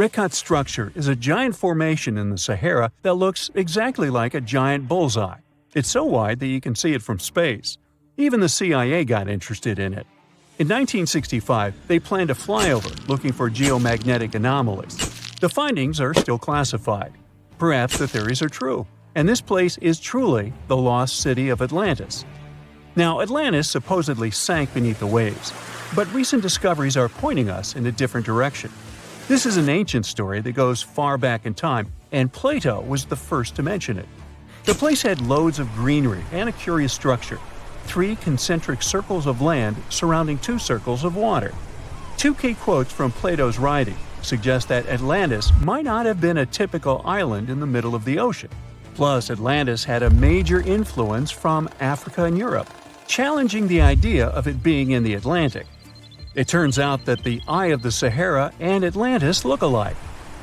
Ricot structure is a giant formation in the Sahara that looks exactly like a giant bullseye. It's so wide that you can see it from space. Even the CIA got interested in it. In 1965, they planned a flyover looking for geomagnetic anomalies. The findings are still classified. Perhaps the theories are true, and this place is truly the lost city of Atlantis. Now, Atlantis supposedly sank beneath the waves, but recent discoveries are pointing us in a different direction. This is an ancient story that goes far back in time, and Plato was the first to mention it. The place had loads of greenery and a curious structure: 3 concentric circles of land surrounding 2 circles of water. 2 key quotes from Plato's writing suggest that Atlantis might not have been a typical island in the middle of the ocean. Plus, Atlantis had a major influence from Africa and Europe, challenging the idea of it being in the Atlantic. It turns out that the Eye of the Sahara and Atlantis look alike.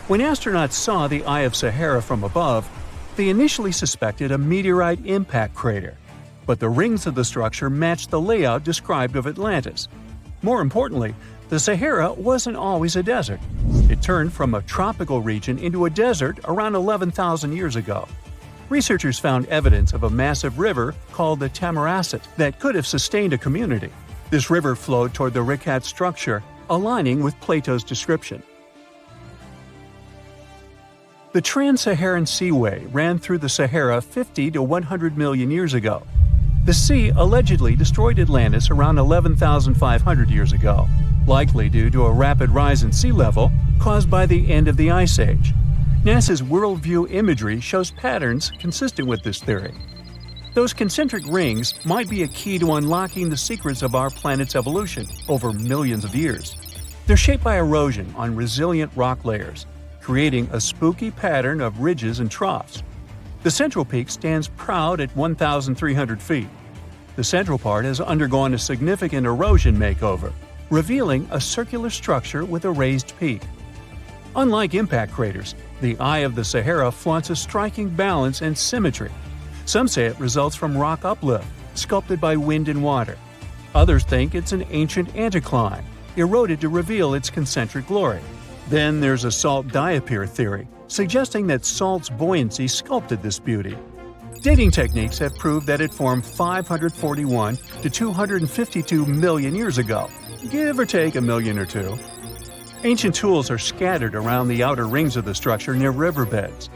When astronauts saw the Eye of Sahara from above, they initially suspected a meteorite impact crater, but the rings of the structure matched the layout described of Atlantis. More importantly, the Sahara wasn't always a desert. It turned from a tropical region into a desert around 11,000 years ago. Researchers found evidence of a massive river called the Tamaracet that could have sustained a community. This river flowed toward the Ricot structure, aligning with Plato's description. The Trans-Saharan Seaway ran through the Sahara 50 to 100 million years ago. The sea allegedly destroyed Atlantis around 11,500 years ago, likely due to a rapid rise in sea level caused by the end of the Ice Age. NASA's worldview imagery shows patterns consistent with this theory. Those concentric rings might be a key to unlocking the secrets of our planet's evolution over millions of years. They're shaped by erosion on resilient rock layers, creating a spooky pattern of ridges and troughs. The central peak stands proud at 1,300 feet. The central part has undergone a significant erosion makeover, revealing a circular structure with a raised peak. Unlike impact craters, the Eye of the Sahara flaunts a striking balance and symmetry. Some say it results from rock uplift, sculpted by wind and water. Others think it's an ancient anticline, eroded to reveal its concentric glory. Then there's a salt diapir theory, suggesting that salt's buoyancy sculpted this beauty. Dating techniques have proved that it formed 541 to 252 million years ago, give or take a million or two. Ancient tools are scattered around the outer rings of the structure near riverbeds.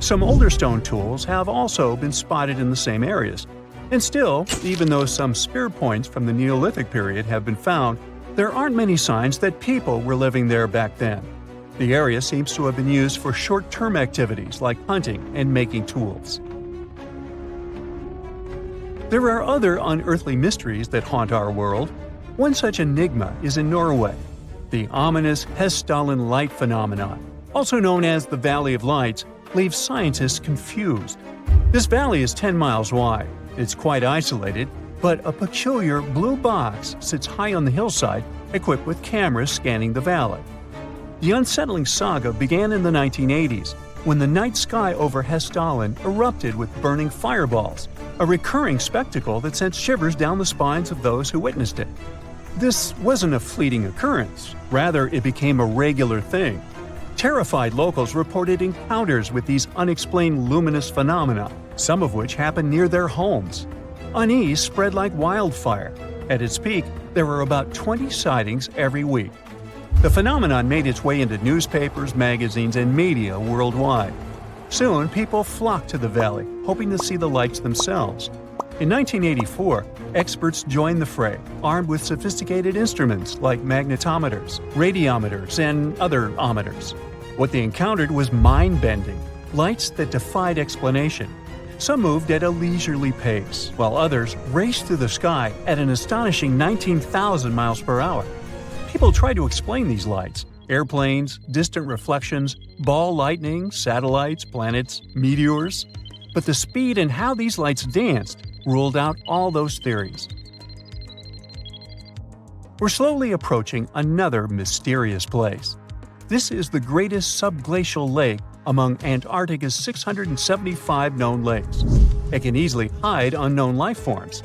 Some older stone tools have also been spotted in the same areas. And still, even though some spear points from the Neolithic period have been found, there aren't many signs that people were living there back then. The area seems to have been used for short-term activities like hunting and making tools. There are other unearthly mysteries that haunt our world. One such enigma is in Norway: the ominous Hessdalen light phenomenon, also known as the Valley of Lights, leaves scientists confused. This valley is 10 miles wide. It's quite isolated, but a peculiar blue box sits high on the hillside, equipped with cameras scanning the valley. The unsettling saga began in the 1980s, when the night sky over Hessdalen erupted with burning fireballs, a recurring spectacle that sent shivers down the spines of those who witnessed it. This wasn't a fleeting occurrence, rather it became a regular thing. Terrified locals reported encounters with these unexplained luminous phenomena, some of which happened near their homes. Unease spread like wildfire. At its peak, there were about 20 sightings every week. The phenomenon made its way into newspapers, magazines, and media worldwide. Soon, people flocked to the valley, hoping to see the lights themselves. In 1984, experts joined the fray, armed with sophisticated instruments like magnetometers, radiometers, and other ometers. What they encountered was mind-bending, lights that defied explanation. Some moved at a leisurely pace, while others raced through the sky at an astonishing 19,000 miles per hour. People tried to explain these lights: airplanes, distant reflections, ball lightning, satellites, planets, meteors. But the speed and how these lights danced ruled out all those theories. We're slowly approaching another mysterious place. This is the greatest subglacial lake among Antarctica's 675 known lakes. It can easily hide unknown life forms.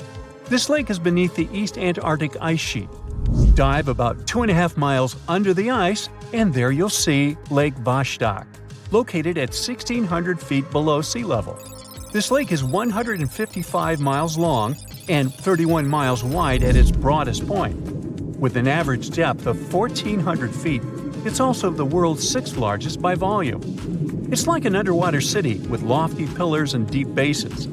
This lake is beneath the East Antarctic ice sheet. Dive about 2.5 miles under the ice, and there you'll see Lake Vostok, located at 1,600 feet below sea level. This lake is 155 miles long and 31 miles wide at its broadest point. With an average depth of 1,400 feet, it's also the world's sixth largest by volume. It's like an underwater city with lofty pillars and deep basins.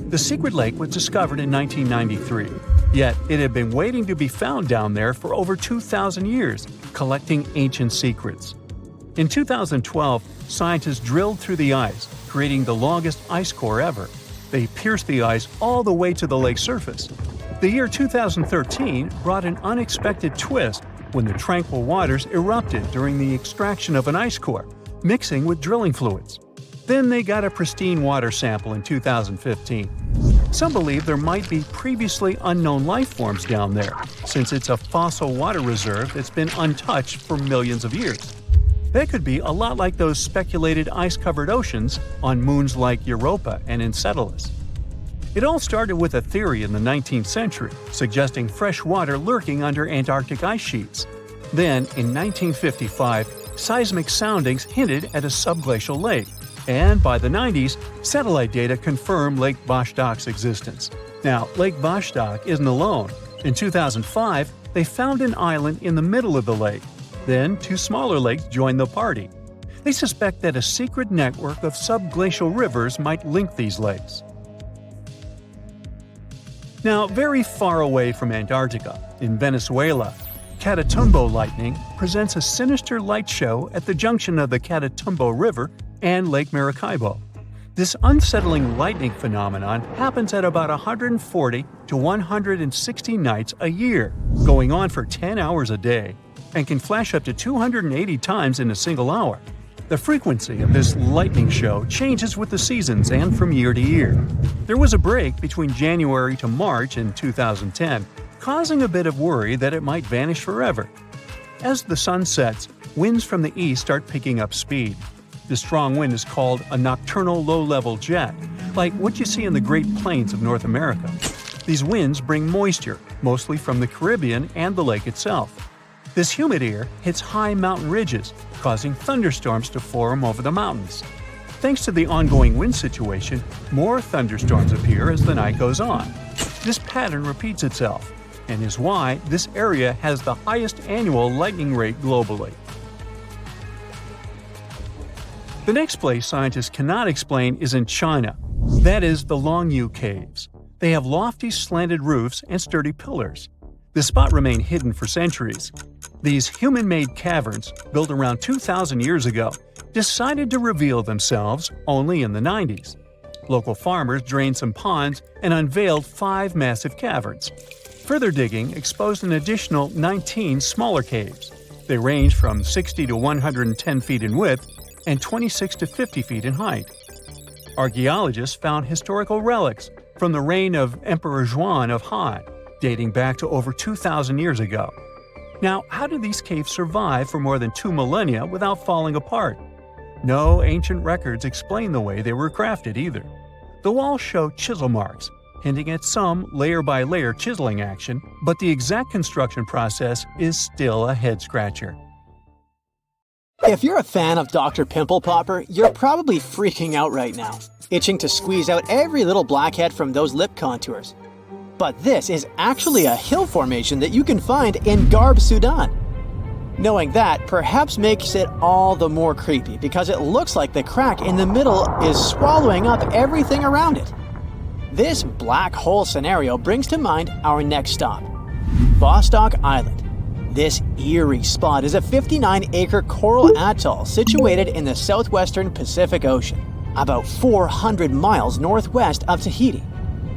The secret lake was discovered in 1993, yet it had been waiting to be found down there for over 2,000 years, collecting ancient secrets. In 2012, scientists drilled through the ice, creating the longest ice core ever. They pierced the ice all the way to the lake's surface. The year 2013 brought an unexpected twist when the tranquil waters erupted during the extraction of an ice core, mixing with drilling fluids. Then they got a pristine water sample in 2015. Some believe there might be previously unknown life forms down there, since it's a fossil water reserve that's been untouched for millions of years. That could be a lot like those speculated ice-covered oceans on moons like Europa and Enceladus. It all started with a theory in the 19th century, suggesting fresh water lurking under Antarctic ice sheets. Then, in 1955, seismic soundings hinted at a subglacial lake, and by the 90s, satellite data confirmed Lake Vostok's existence. Now, Lake Vostok isn't alone. In 2005, they found an island in the middle of the lake. Then, two smaller lakes joined the party. They suspect that a secret network of subglacial rivers might link these lakes. Now, very far away from Antarctica, in Venezuela, Catatumbo lightning presents a sinister light show at the junction of the Catatumbo River and Lake Maracaibo. This unsettling lightning phenomenon happens at about 140 to 160 nights a year, going on for 10 hours a day, and can flash up to 280 times in a single hour. The frequency of this lightning show changes with the seasons and from year to year. There was a break between January to March in 2010, causing a bit of worry that it might vanish forever. As the sun sets, winds from the east start picking up speed. The strong wind is called a nocturnal low-level jet, like what you see in the Great Plains of North America. These winds bring moisture, mostly from the Caribbean and the lake itself. This humid air hits high mountain ridges, causing thunderstorms to form over the mountains. Thanks to the ongoing wind situation, more thunderstorms appear as the night goes on. This pattern repeats itself, and is why this area has the highest annual lightning rate globally. The next place scientists cannot explain is in China. That is the Longyu Caves. They have lofty slanted roofs and sturdy pillars. The spot remained hidden for centuries. These human-made caverns, built around 2,000 years ago, decided to reveal themselves only in the 90s. Local farmers drained some ponds and unveiled 5 massive caverns. Further digging exposed an additional 19 smaller caves. They range from 60 to 110 feet in width and 26 to 50 feet in height. Archaeologists found historical relics from the reign of Emperor Zhuan of Han, dating back to over 2,000 years ago. Now, how did these caves survive for more than 2 millennia without falling apart? No ancient records explain the way they were crafted either. The walls show chisel marks, hinting at some layer-by-layer chiseling action, but the exact construction process is still a head-scratcher. If you're a fan of Dr. Pimple Popper, you're probably freaking out right now, itching to squeeze out every little blackhead from those lip contours. But this is actually a hill formation that you can find in Garb, Sudan. Knowing that perhaps makes it all the more creepy because it looks like the crack in the middle is swallowing up everything around it. This black hole scenario brings to mind our next stop, Vostok Island. This eerie spot is a 59-acre coral atoll situated in the southwestern Pacific Ocean, about 400 miles northwest of Tahiti.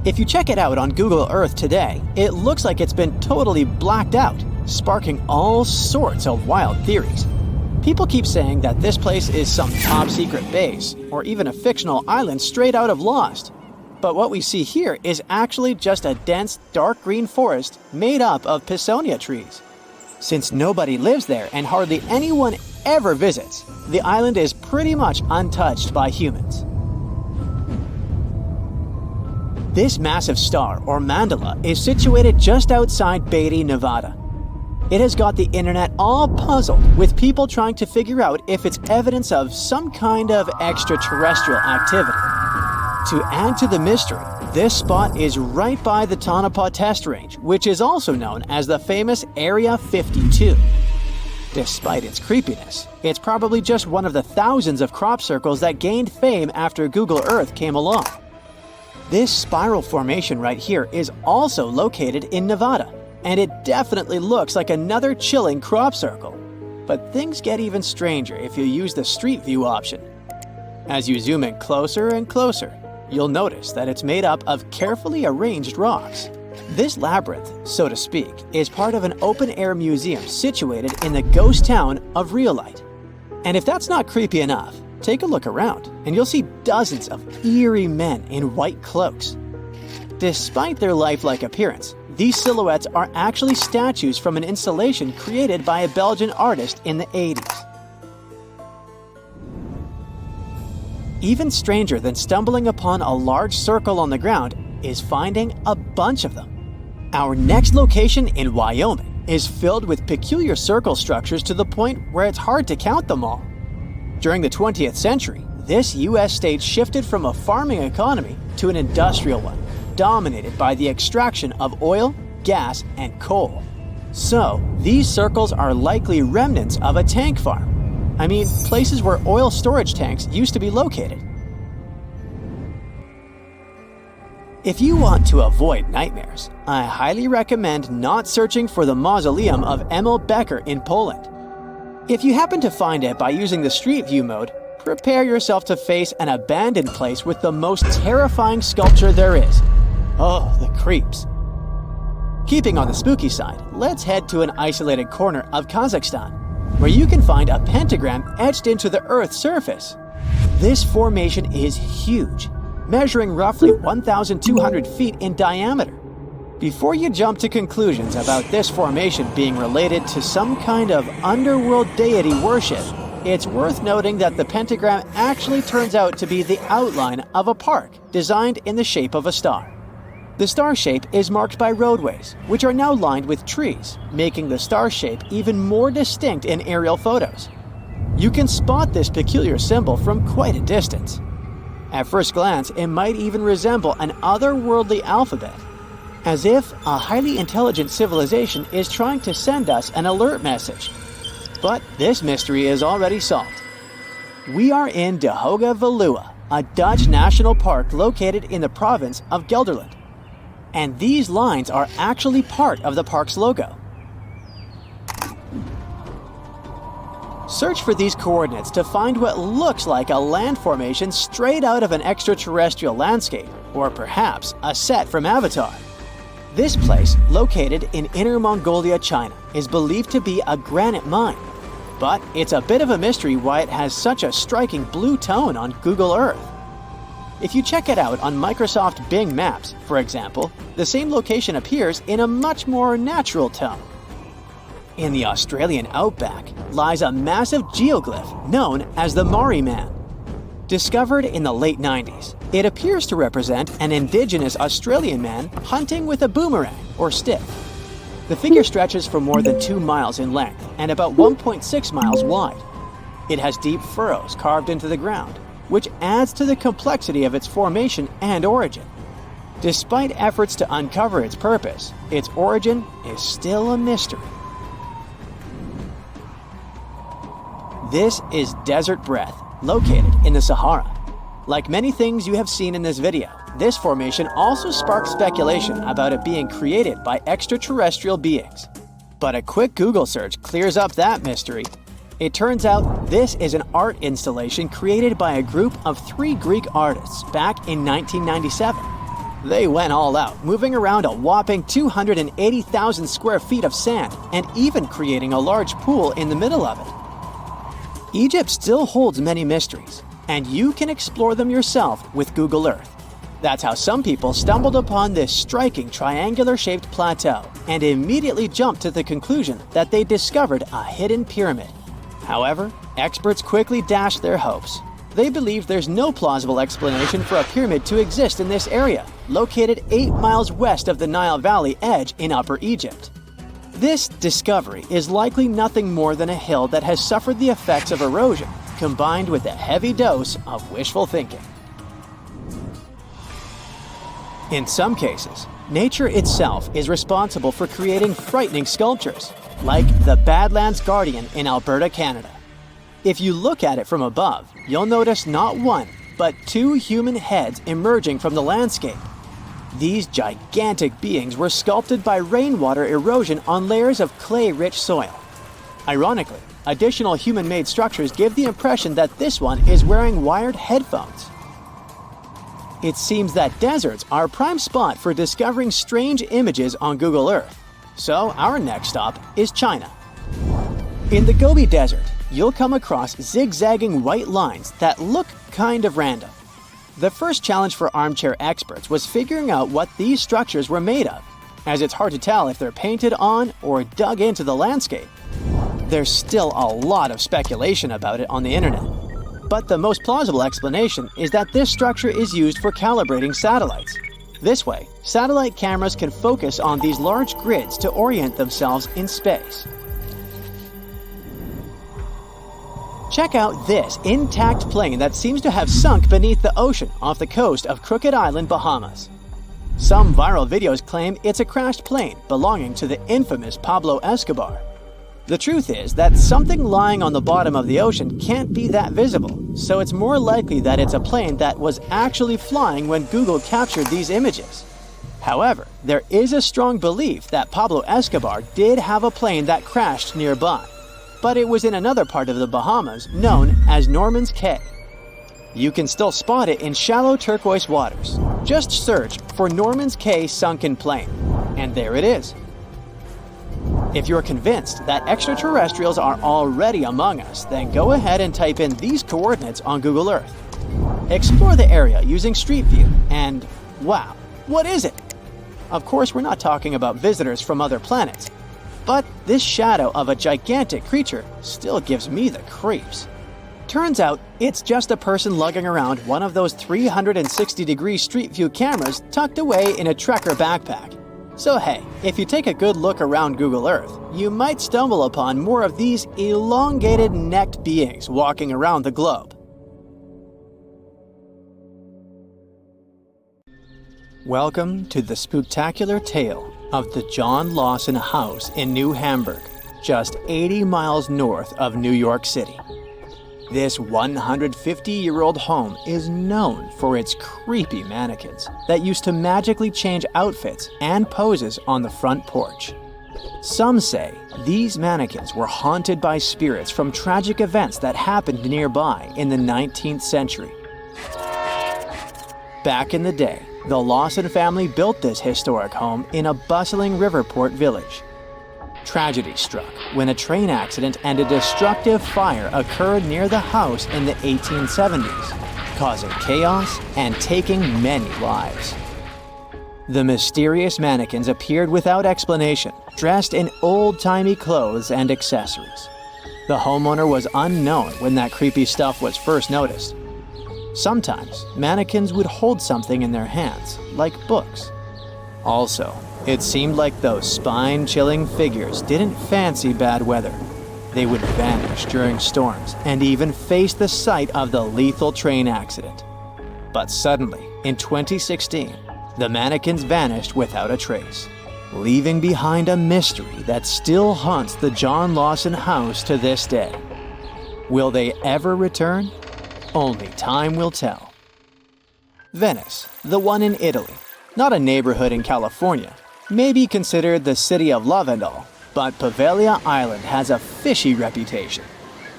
If you check it out on Google Earth today, it looks like it's been totally blacked out, sparking all sorts of wild theories. People keep saying that this place is some top-secret base, or even a fictional island straight out of Lost. But what we see here is actually just a dense, dark green forest made up of Pisonia trees. Since nobody lives there and hardly anyone ever visits, the island is pretty much untouched by humans. This massive star, or mandala, is situated just outside Beatty, Nevada. It has got the internet all puzzled, with people trying to figure out if it's evidence of some kind of extraterrestrial activity. To add to the mystery, this spot is right by the Tonopah Test Range, which is also known as the famous Area 52. Despite its creepiness, it's probably just one of the thousands of crop circles that gained fame after Google Earth came along. This spiral formation right here is also located in Nevada, and it definitely looks like another chilling crop circle. But things get even stranger if you use the street view option. As you zoom in closer and closer, you'll notice that it's made up of carefully arranged rocks. This labyrinth, so to speak, is part of an open-air museum situated in the ghost town of Rhyolite. And if that's not creepy enough, take a look around and you'll see dozens of eerie men in white cloaks. Despite their lifelike appearance, these silhouettes are actually statues from an installation created by a Belgian artist in the 80s. Even stranger than stumbling upon a large circle on the ground is finding a bunch of them. Our next location in Wyoming is filled with peculiar circle structures to the point where it's hard to count them all. During the 20th century, this U.S. state shifted from a farming economy to an industrial one, dominated by the extraction of oil, gas, and coal. So, these circles are likely remnants of a tank farm. I mean, places where oil storage tanks used to be located. If you want to avoid nightmares, I highly recommend not searching for the mausoleum of Emil Becker in Poland. If you happen to find it by using the Street View mode, prepare yourself to face an abandoned place with the most terrifying sculpture there is. Oh, the creeps. Keeping on the spooky side, let's head to an isolated corner of Kazakhstan, where you can find a pentagram etched into the Earth's surface. This formation is huge, measuring roughly 1,200 feet in diameter. Before you jump to conclusions about this formation being related to some kind of underworld deity worship, it's worth noting that the pentagram actually turns out to be the outline of a park designed in the shape of a star. The star shape is marked by roadways, which are now lined with trees, making the star shape even more distinct in aerial photos. You can spot this peculiar symbol from quite a distance. At first glance, it might even resemble an otherworldly alphabet, as if a highly intelligent civilization is trying to send us an alert message. But this mystery is already solved. We are in De Hoge Veluwe, a Dutch national park located in the province of Gelderland. And these lines are actually part of the park's logo. Search for these coordinates to find what looks like a land formation straight out of an extraterrestrial landscape, or perhaps a set from Avatar. This place, located in Inner Mongolia, China, is believed to be a granite mine. But it's a bit of a mystery why it has such a striking blue tone on Google Earth. If you check it out on Microsoft Bing Maps, for example, the same location appears in a much more natural tone. In the Australian outback lies a massive geoglyph known as the Maori Man. Discovered in the late 90s, it appears to represent an indigenous Australian man hunting with a boomerang or stick. The figure stretches for more than 2 miles in length and about 1.6 miles wide. It has deep furrows carved into the ground, which adds to the complexity of its formation and origin. Despite efforts to uncover its purpose, its origin is still a mystery. This is Desert Breath, located in the Sahara. Like many things you have seen in this video, this formation also sparks speculation about it being created by extraterrestrial beings. But a quick Google search clears up that mystery. It turns out this is an art installation created by a group of 3 Greek artists back in 1997. They went all out, moving around a whopping 280,000 square feet of sand and even creating a large pool in the middle of it. Egypt still holds many mysteries, and you can explore them yourself with Google Earth. That's how some people stumbled upon this striking triangular-shaped plateau and immediately jumped to the conclusion that they discovered a hidden pyramid. However, experts quickly dashed their hopes. They believe there's no plausible explanation for a pyramid to exist in this area, located 8 miles west of the Nile Valley edge in Upper Egypt. This discovery is likely nothing more than a hill that has suffered the effects of erosion, combined with a heavy dose of wishful thinking. In some cases, nature itself is responsible for creating frightening sculptures, like the Badlands Guardian in Alberta, Canada. If you look at it from above, you'll notice not one, but two human heads emerging from the landscape. These gigantic beings were sculpted by rainwater erosion on layers of clay-rich soil. Ironically, additional human-made structures give the impression that this one is wearing wired headphones. It seems that deserts are a prime spot for discovering strange images on Google Earth. So our next stop is China. In the Gobi Desert, you'll come across zigzagging white lines that look kind of random. The first challenge for armchair experts was figuring out what these structures were made of, as it's hard to tell if they're painted on or dug into the landscape. There's still a lot of speculation about it on the internet, but the most plausible explanation is that this structure is used for calibrating satellites. This way, satellite cameras can focus on these large grids to orient themselves in space. Check out this intact plane that seems to have sunk beneath the ocean off the coast of Crooked Island, Bahamas. Some viral videos claim it's a crashed plane belonging to the infamous Pablo Escobar. The truth is that something lying on the bottom of the ocean can't be that visible, so it's more likely that it's a plane that was actually flying when Google captured these images. However, there is a strong belief that Pablo Escobar did have a plane that crashed nearby, but it was in another part of the Bahamas known as Norman's Cay. You can still spot it in shallow turquoise waters. Just search for Norman's Cay sunken plane, and there it is. If you're convinced that extraterrestrials are already among us, then go ahead and type in these coordinates on Google Earth. Explore the area using Street View, and wow, what is it? Of course, we're not talking about visitors from other planets, but this shadow of a gigantic creature still gives me the creeps. Turns out, it's just a person lugging around one of those 360-degree Street View cameras tucked away in a trekker backpack. So hey, if you take a good look around Google Earth, you might stumble upon more of these elongated necked beings walking around the globe. Welcome to the spooktacular tale of the John Lawson House in New Hamburg, just 80 miles north of New York City. This 150-year-old home is known for its creepy mannequins that used to magically change outfits and poses on the front porch. Some say these mannequins were haunted by spirits from tragic events that happened nearby in the 19th century. Back in the day, the Lawson family built this historic home in a bustling Riverport village. Tragedy struck when a train accident and a destructive fire occurred near the house in the 1870s, causing chaos and taking many lives. The mysterious mannequins appeared without explanation, dressed in old-timey clothes and accessories. The homeowner was unknown when that creepy stuff was first noticed. Sometimes, mannequins would hold something in their hands, like books. Also, it seemed like those spine-chilling figures didn't fancy bad weather. They would vanish during storms and even face the site of the lethal train accident. But suddenly, in 2016, the mannequins vanished without a trace, leaving behind a mystery that still haunts the John Lawson house to this day. Will they ever return? Only time will tell. Venice, the one in Italy, not a neighborhood in California, may be considered the city of love and all, but Poveglia Island has a fishy reputation.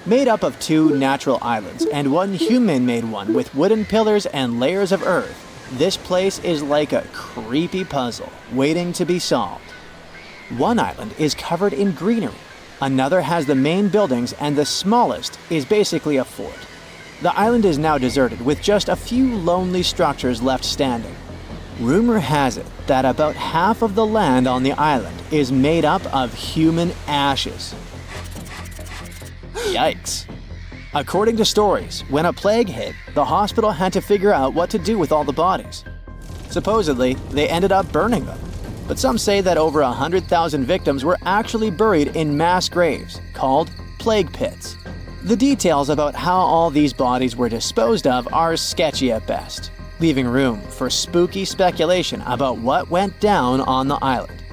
Made up of 2 natural islands and 1 human-made one with wooden pillars and layers of earth, this place is like a creepy puzzle waiting to be solved. One island is covered in greenery, another has the main buildings, and the smallest is basically a fort. The island is now deserted with just a few lonely structures left standing. Rumor has it that about half of the land on the island is made up of human ashes. Yikes. According to stories, when a plague hit, the hospital had to figure out what to do with all the bodies. Supposedly, they ended up burning them. but some say that over 100,000 victims were actually buried in mass graves called plague pits. The details about how all these bodies were disposed of are sketchy at best, leaving room for spooky speculation about what went down on the island.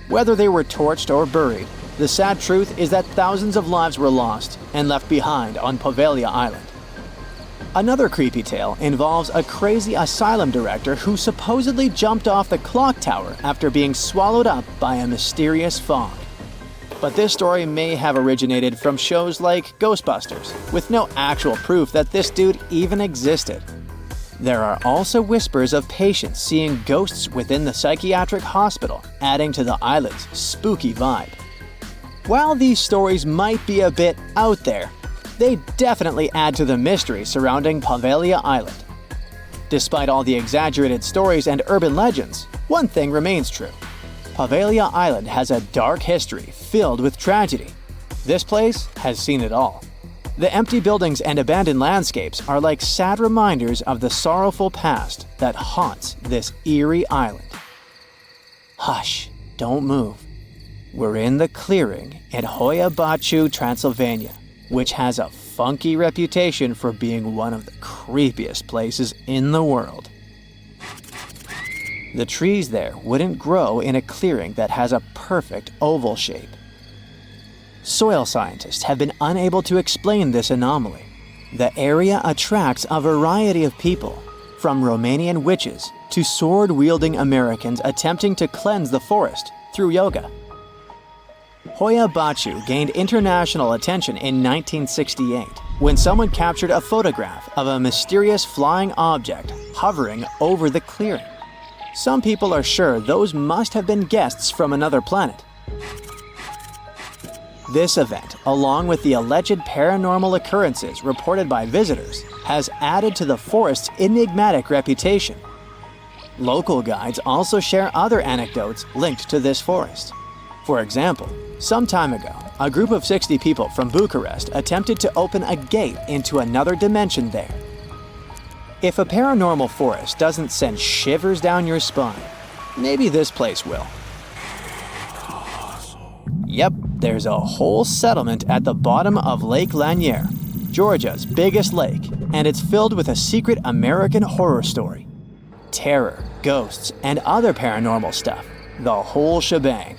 Whether they were torched or buried, the sad truth is that thousands of lives were lost and left behind on Poveglia Island. Another creepy tale involves a crazy asylum director who supposedly jumped off the clock tower after being swallowed up by a mysterious fog. But this story may have originated from shows like Ghostbusters, with no actual proof that this dude even existed. There are also whispers of patients seeing ghosts within the psychiatric hospital, adding to the island's spooky vibe. While these stories might be a bit out there, they definitely add to the mystery surrounding Poveglia Island. Despite all the exaggerated stories and urban legends, one thing remains true. Poveglia Island has a dark history filled with tragedy. This place has seen it all. The empty buildings and abandoned landscapes are like sad reminders of the sorrowful past that haunts this eerie island. Hush, don't move. We're in the clearing in Hoia Baciu, Transylvania, which has a funky reputation for being one of the creepiest places in the world. The trees there wouldn't grow in a clearing that has a perfect oval shape. Soil scientists have been unable to explain this anomaly. The area attracts a variety of people, from Romanian witches to sword-wielding Americans attempting to cleanse the forest through yoga. Hoia Baciu gained international attention in 1968 when someone captured a photograph of a mysterious flying object hovering over the clearing. Some people are sure those must have been guests from another planet. This event, along with the alleged paranormal occurrences reported by visitors, has added to the forest's enigmatic reputation. Local guides also share other anecdotes linked to this forest. For example, some time ago, a group of 60 people from Bucharest attempted to open a gate into another dimension there. If a paranormal forest doesn't send shivers down your spine, maybe this place will. Yep, there's a whole settlement at the bottom of Lake Lanier, Georgia's biggest lake, and it's filled with a secret American horror story. Terror, ghosts, and other paranormal stuff, the whole shebang.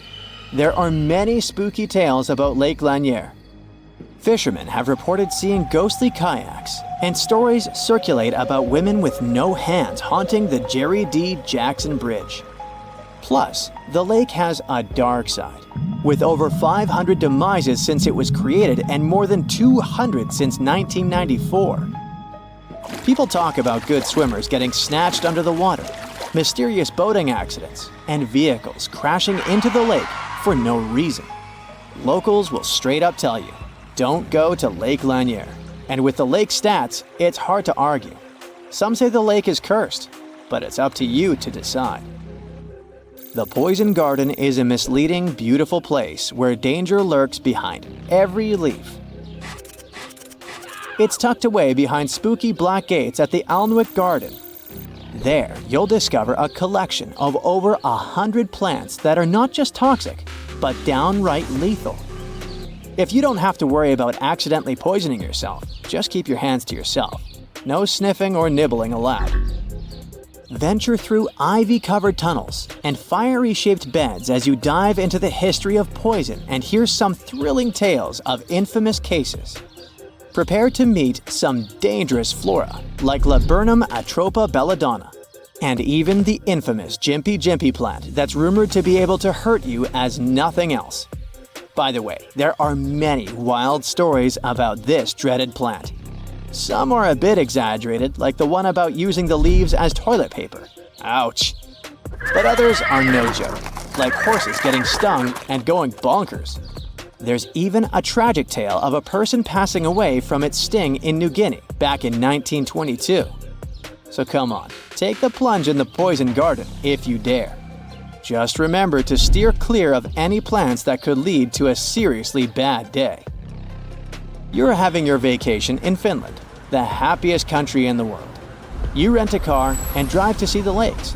There are many spooky tales about Lake Lanier. Fishermen have reported seeing ghostly kayaks, and stories circulate about women with no hands haunting the Jerry D. Jackson Bridge. Plus, the lake has a dark side, with over 500 demises since it was created and more than 200 since 1994. People talk about good swimmers getting snatched under the water, mysterious boating accidents, and vehicles crashing into the lake for no reason. Locals will straight up tell you, don't go to Lake Lanier. And with the lake stats, it's hard to argue. Some say the lake is cursed, but it's up to you to decide. The Poison Garden is a misleading, beautiful place where danger lurks behind every leaf. It's tucked away behind spooky black gates at the Alnwick Garden. There, you'll discover a collection of over 100 plants that are not just toxic, but downright lethal. If you don't have to worry about accidentally poisoning yourself, just keep your hands to yourself. No sniffing or nibbling allowed. Venture through ivy-covered tunnels and fiery-shaped beds as you dive into the history of poison and hear some thrilling tales of infamous cases. Prepare to meet some dangerous flora like Laburnum atropa belladonna, and even the infamous Jimpy Jimpy plant that's rumored to be able to hurt you as nothing else. By the way, there are many wild stories about this dreaded plant. Some are a bit exaggerated, like the one about using the leaves as toilet paper. Ouch. But others are no joke, like horses getting stung and going bonkers. There's even a tragic tale of a person passing away from its sting in New Guinea back in 1922. So come on, take the plunge in the Poison Garden if you dare. Just remember to steer clear of any plants that could lead to a seriously bad day. You're having your vacation in Finland, the happiest country in the world. You rent a car and drive to see the lakes.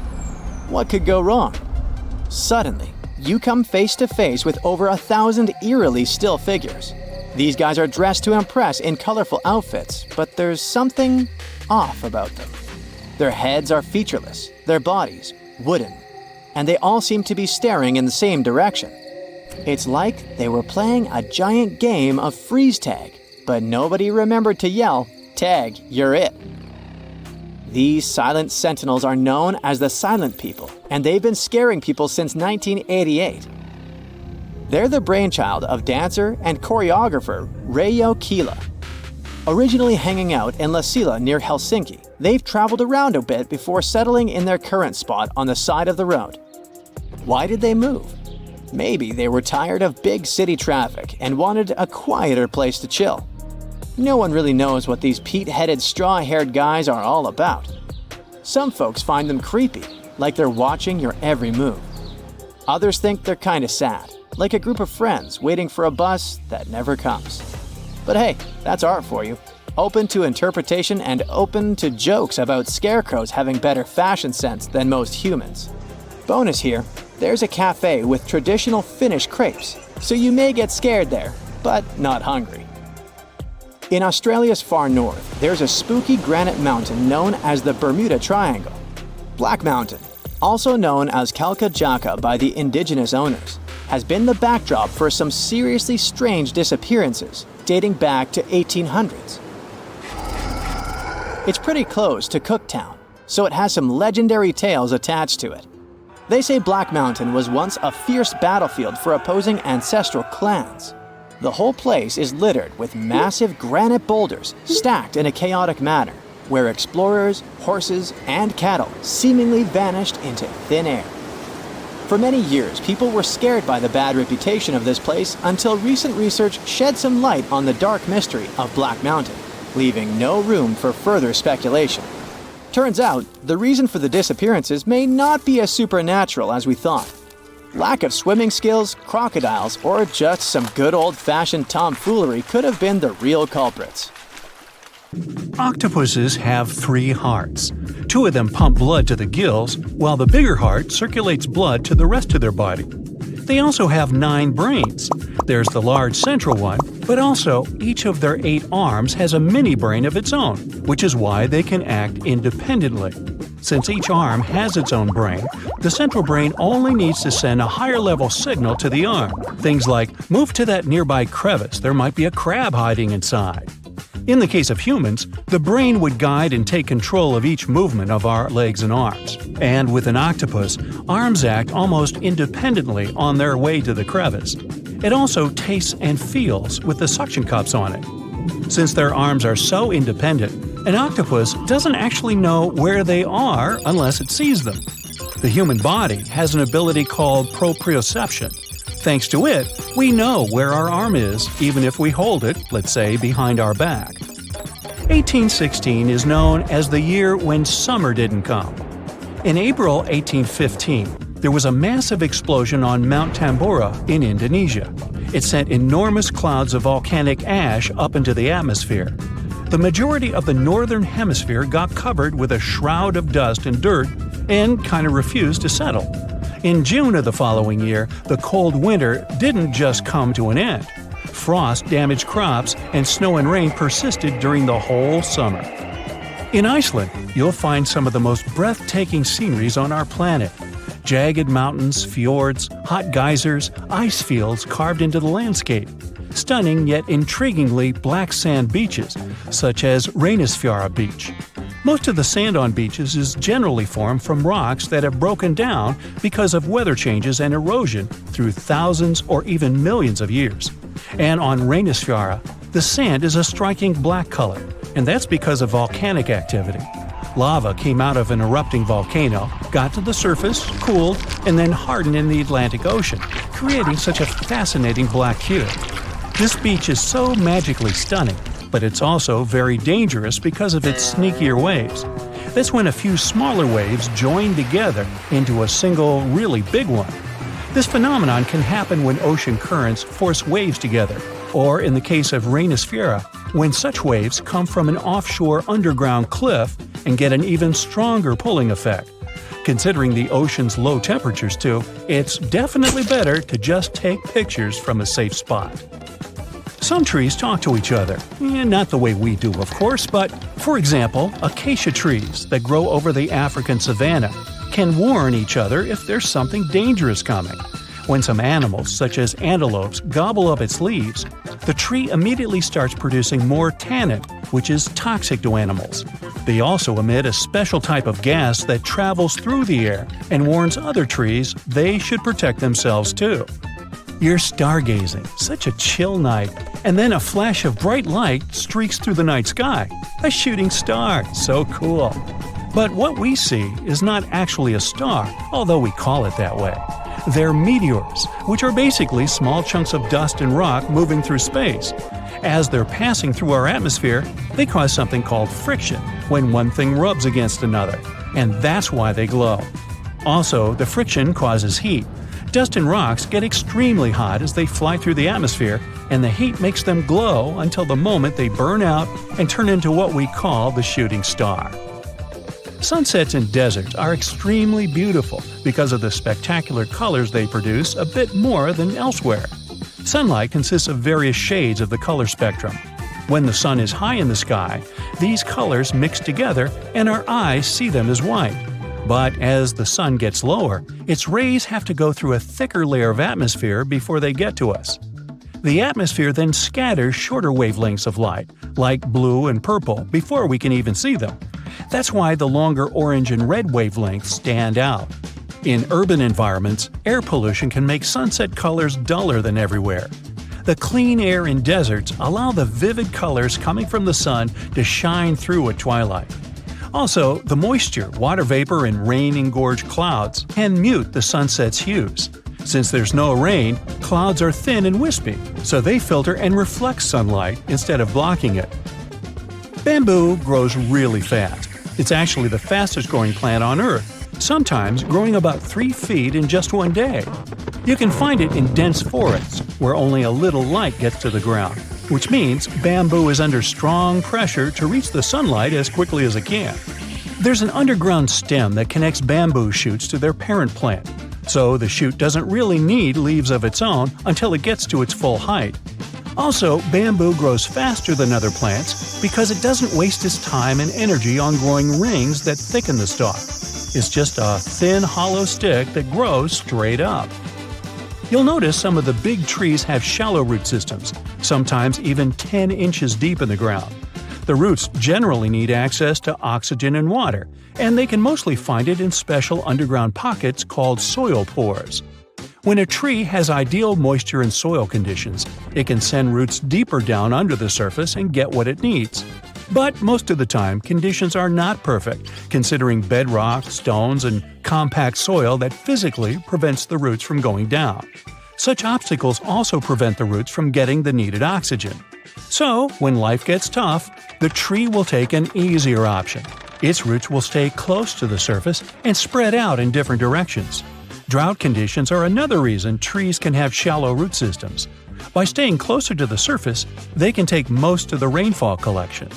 What could go wrong? Suddenly, you come face to face with over 1,000 eerily still figures. These guys are dressed to impress in colorful outfits, but there's something off about them. Their heads are featureless, their bodies wooden, and they all seem to be staring in the same direction. It's like they were playing a giant game of freeze tag, but nobody remembered to yell, "Tag, you're it." These silent sentinels are known as the Silent People, and they've been scaring people since 1988. They're the brainchild of dancer and choreographer Reijo Kila. Originally hanging out in Lasila near Helsinki, they've traveled around a bit before settling in their current spot on the side of the road. Why did they move? Maybe they were tired of big city traffic and wanted a quieter place to chill. No one really knows what these peat-headed, straw-haired guys are all about. Some folks find them creepy, like they're watching your every move. Others think they're kinda sad, like a group of friends waiting for a bus that never comes. But hey, that's art for you. Open to interpretation and open to jokes about scarecrows having better fashion sense than most humans. Bonus here, there's a cafe with traditional Finnish crepes, so you may get scared there, but not hungry. In Australia's far north, there's a spooky granite mountain known as the Bermuda Triangle. Black Mountain, also known as Kalkajaka by the indigenous owners, has been the backdrop for some seriously strange disappearances dating back to 1800s. It's pretty close to Cooktown, so it has some legendary tales attached to it. They say Black Mountain was once a fierce battlefield for opposing ancestral clans. The whole place is littered with massive granite boulders stacked in a chaotic manner, where explorers, horses, and cattle seemingly vanished into thin air. For many years, people were scared by the bad reputation of this place until recent research shed some light on the dark mystery of Black Mountain, leaving no room for further speculation. Turns out, the reason for the disappearances may not be as supernatural as we thought. Lack of swimming skills, crocodiles, or just some good old-fashioned tomfoolery could have been the real culprits. Octopuses have 3 hearts. 2 of them pump blood to the gills, while the bigger heart circulates blood to the rest of their body. They also have 9 brains. There's the large central one, but also each of their 8 arms has a mini brain of its own, which is why they can act independently. Since each arm has its own brain, the central brain only needs to send a higher level signal to the arm. Things like, move to that nearby crevice, there might be a crab hiding inside. In the case of humans, the brain would guide and take control of each movement of our legs and arms. And with an octopus, arms act almost independently on their way to the crevice. It also tastes and feels with the suction cups on it. Since their arms are so independent, an octopus doesn't actually know where they are unless it sees them. The human body has an ability called proprioception. Thanks to it, we know where our arm is, even if we hold it, let's say, behind our back. 1816 is known as the year when summer didn't come. In April 1815, there was a massive explosion on Mount Tambora in Indonesia. It sent enormous clouds of volcanic ash up into the atmosphere. The majority of the northern hemisphere got covered with a shroud of dust and dirt and kind of refused to settle. In June of the following year, the cold winter didn't just come to an end. Frost damaged crops, and snow and rain persisted during the whole summer. In Iceland, you'll find some of the most breathtaking sceneries on our planet. Jagged mountains, fjords, hot geysers, ice fields carved into the landscape. Stunning yet intriguingly black sand beaches, such as Reynisfjara Beach. Most of the sand on beaches is generally formed from rocks that have broken down because of weather changes and erosion through thousands or even millions of years. And on Reynisfjara, the sand is a striking black color, and that's because of volcanic activity. Lava came out of an erupting volcano, got to the surface, cooled, and then hardened in the Atlantic Ocean, creating such a fascinating black hue. This beach is so magically stunning, but it's also very dangerous because of its sneakier waves. That's when a few smaller waves join together into a single, really big one. This phenomenon can happen when ocean currents force waves together, or in the case of Reynisfjara, when such waves come from an offshore underground cliff and get an even stronger pulling effect. Considering the ocean's low temperatures too, it's definitely better to just take pictures from a safe spot. Some trees talk to each other, not the way we do of course, but for example, acacia trees that grow over the African savanna can warn each other if there's something dangerous coming. When some animals, such as antelopes, gobble up its leaves, the tree immediately starts producing more tannin, which is toxic to animals. They also emit a special type of gas that travels through the air and warns other trees they should protect themselves too. You're stargazing, such a chill night, and then a flash of bright light streaks through the night sky. A shooting star, so cool. But what we see is not actually a star, although we call it that way. They're meteors, which are basically small chunks of dust and rock moving through space. As they're passing through our atmosphere, they cause something called friction when one thing rubs against another, and that's why they glow. Also, the friction causes heat. Dust and rocks get extremely hot as they fly through the atmosphere, and the heat makes them glow until the moment they burn out and turn into what we call the shooting star. Sunsets in deserts are extremely beautiful because of the spectacular colors they produce a bit more than elsewhere. Sunlight consists of various shades of the color spectrum. When the sun is high in the sky, these colors mix together and our eyes see them as white. But as the sun gets lower, its rays have to go through a thicker layer of atmosphere before they get to us. The atmosphere then scatters shorter wavelengths of light, like blue and purple, before we can even see them. That's why the longer orange and red wavelengths stand out. In urban environments, air pollution can make sunset colors duller than everywhere. The clean air in deserts allow the vivid colors coming from the sun to shine through at twilight. Also, the moisture, water vapor, and rain-engorged clouds can mute the sunset's hues. Since there's no rain, clouds are thin and wispy, so they filter and reflect sunlight instead of blocking it. Bamboo grows really fast. It's actually the fastest-growing plant on Earth, sometimes growing about 3 feet in just one day. You can find it in dense forests, where only a little light gets to the ground, which means bamboo is under strong pressure to reach the sunlight as quickly as it can. There's an underground stem that connects bamboo shoots to their parent plant, so the shoot doesn't really need leaves of its own until it gets to its full height. Also, bamboo grows faster than other plants because it doesn't waste its time and energy on growing rings that thicken the stalk. It's just a thin, hollow stick that grows straight up. You'll notice some of the big trees have shallow root systems, sometimes even 10 inches deep in the ground. The roots generally need access to oxygen and water, and they can mostly find it in special underground pockets called soil pores. When a tree has ideal moisture and soil conditions, it can send roots deeper down under the surface and get what it needs. But most of the time, conditions are not perfect, considering bedrock, stones, and compact soil that physically prevents the roots from going down. Such obstacles also prevent the roots from getting the needed oxygen. So, when life gets tough, the tree will take an easier option. Its roots will stay close to the surface and spread out in different directions. Drought conditions are another reason trees can have shallow root systems. By staying closer to the surface, they can take most of the rainfall collection.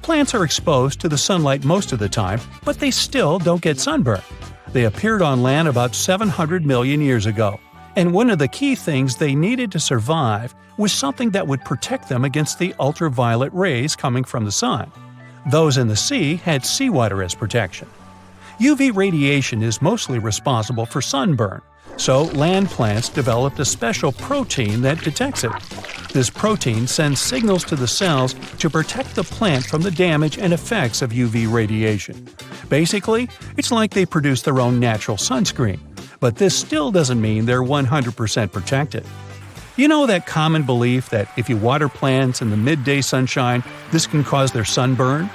Plants are exposed to the sunlight most of the time, but they still don't get sunburned. They appeared on land about 700 million years ago, and one of the key things they needed to survive was something that would protect them against the ultraviolet rays coming from the sun. Those in the sea had seawater as protection. UV radiation is mostly responsible for sunburn, so land plants developed a special protein that detects it. This protein sends signals to the cells to protect the plant from the damage and effects of UV radiation. Basically, it's like they produce their own natural sunscreen, but this still doesn't mean they're 100% protected. You know that common belief that if you water plants in the midday sunshine, this can cause their sunburn?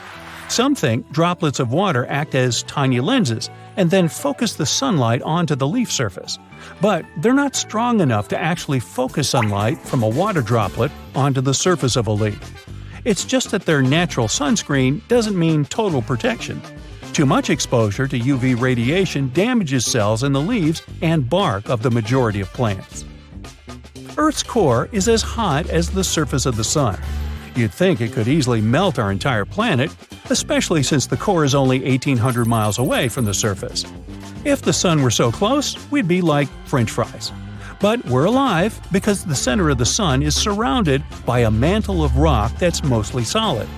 Some think droplets of water act as tiny lenses and then focus the sunlight onto the leaf surface. But they're not strong enough to actually focus sunlight from a water droplet onto the surface of a leaf. It's just that their natural sunscreen doesn't mean total protection. Too much exposure to UV radiation damages cells in the leaves and bark of the majority of plants. Earth's core is as hot as the surface of the sun. You'd think it could easily melt our entire planet, especially since the core is only 1,800 miles away from the surface. If the sun were so close, we'd be like French fries. But we're alive because the center of the sun is surrounded by a mantle of rock that's mostly solid.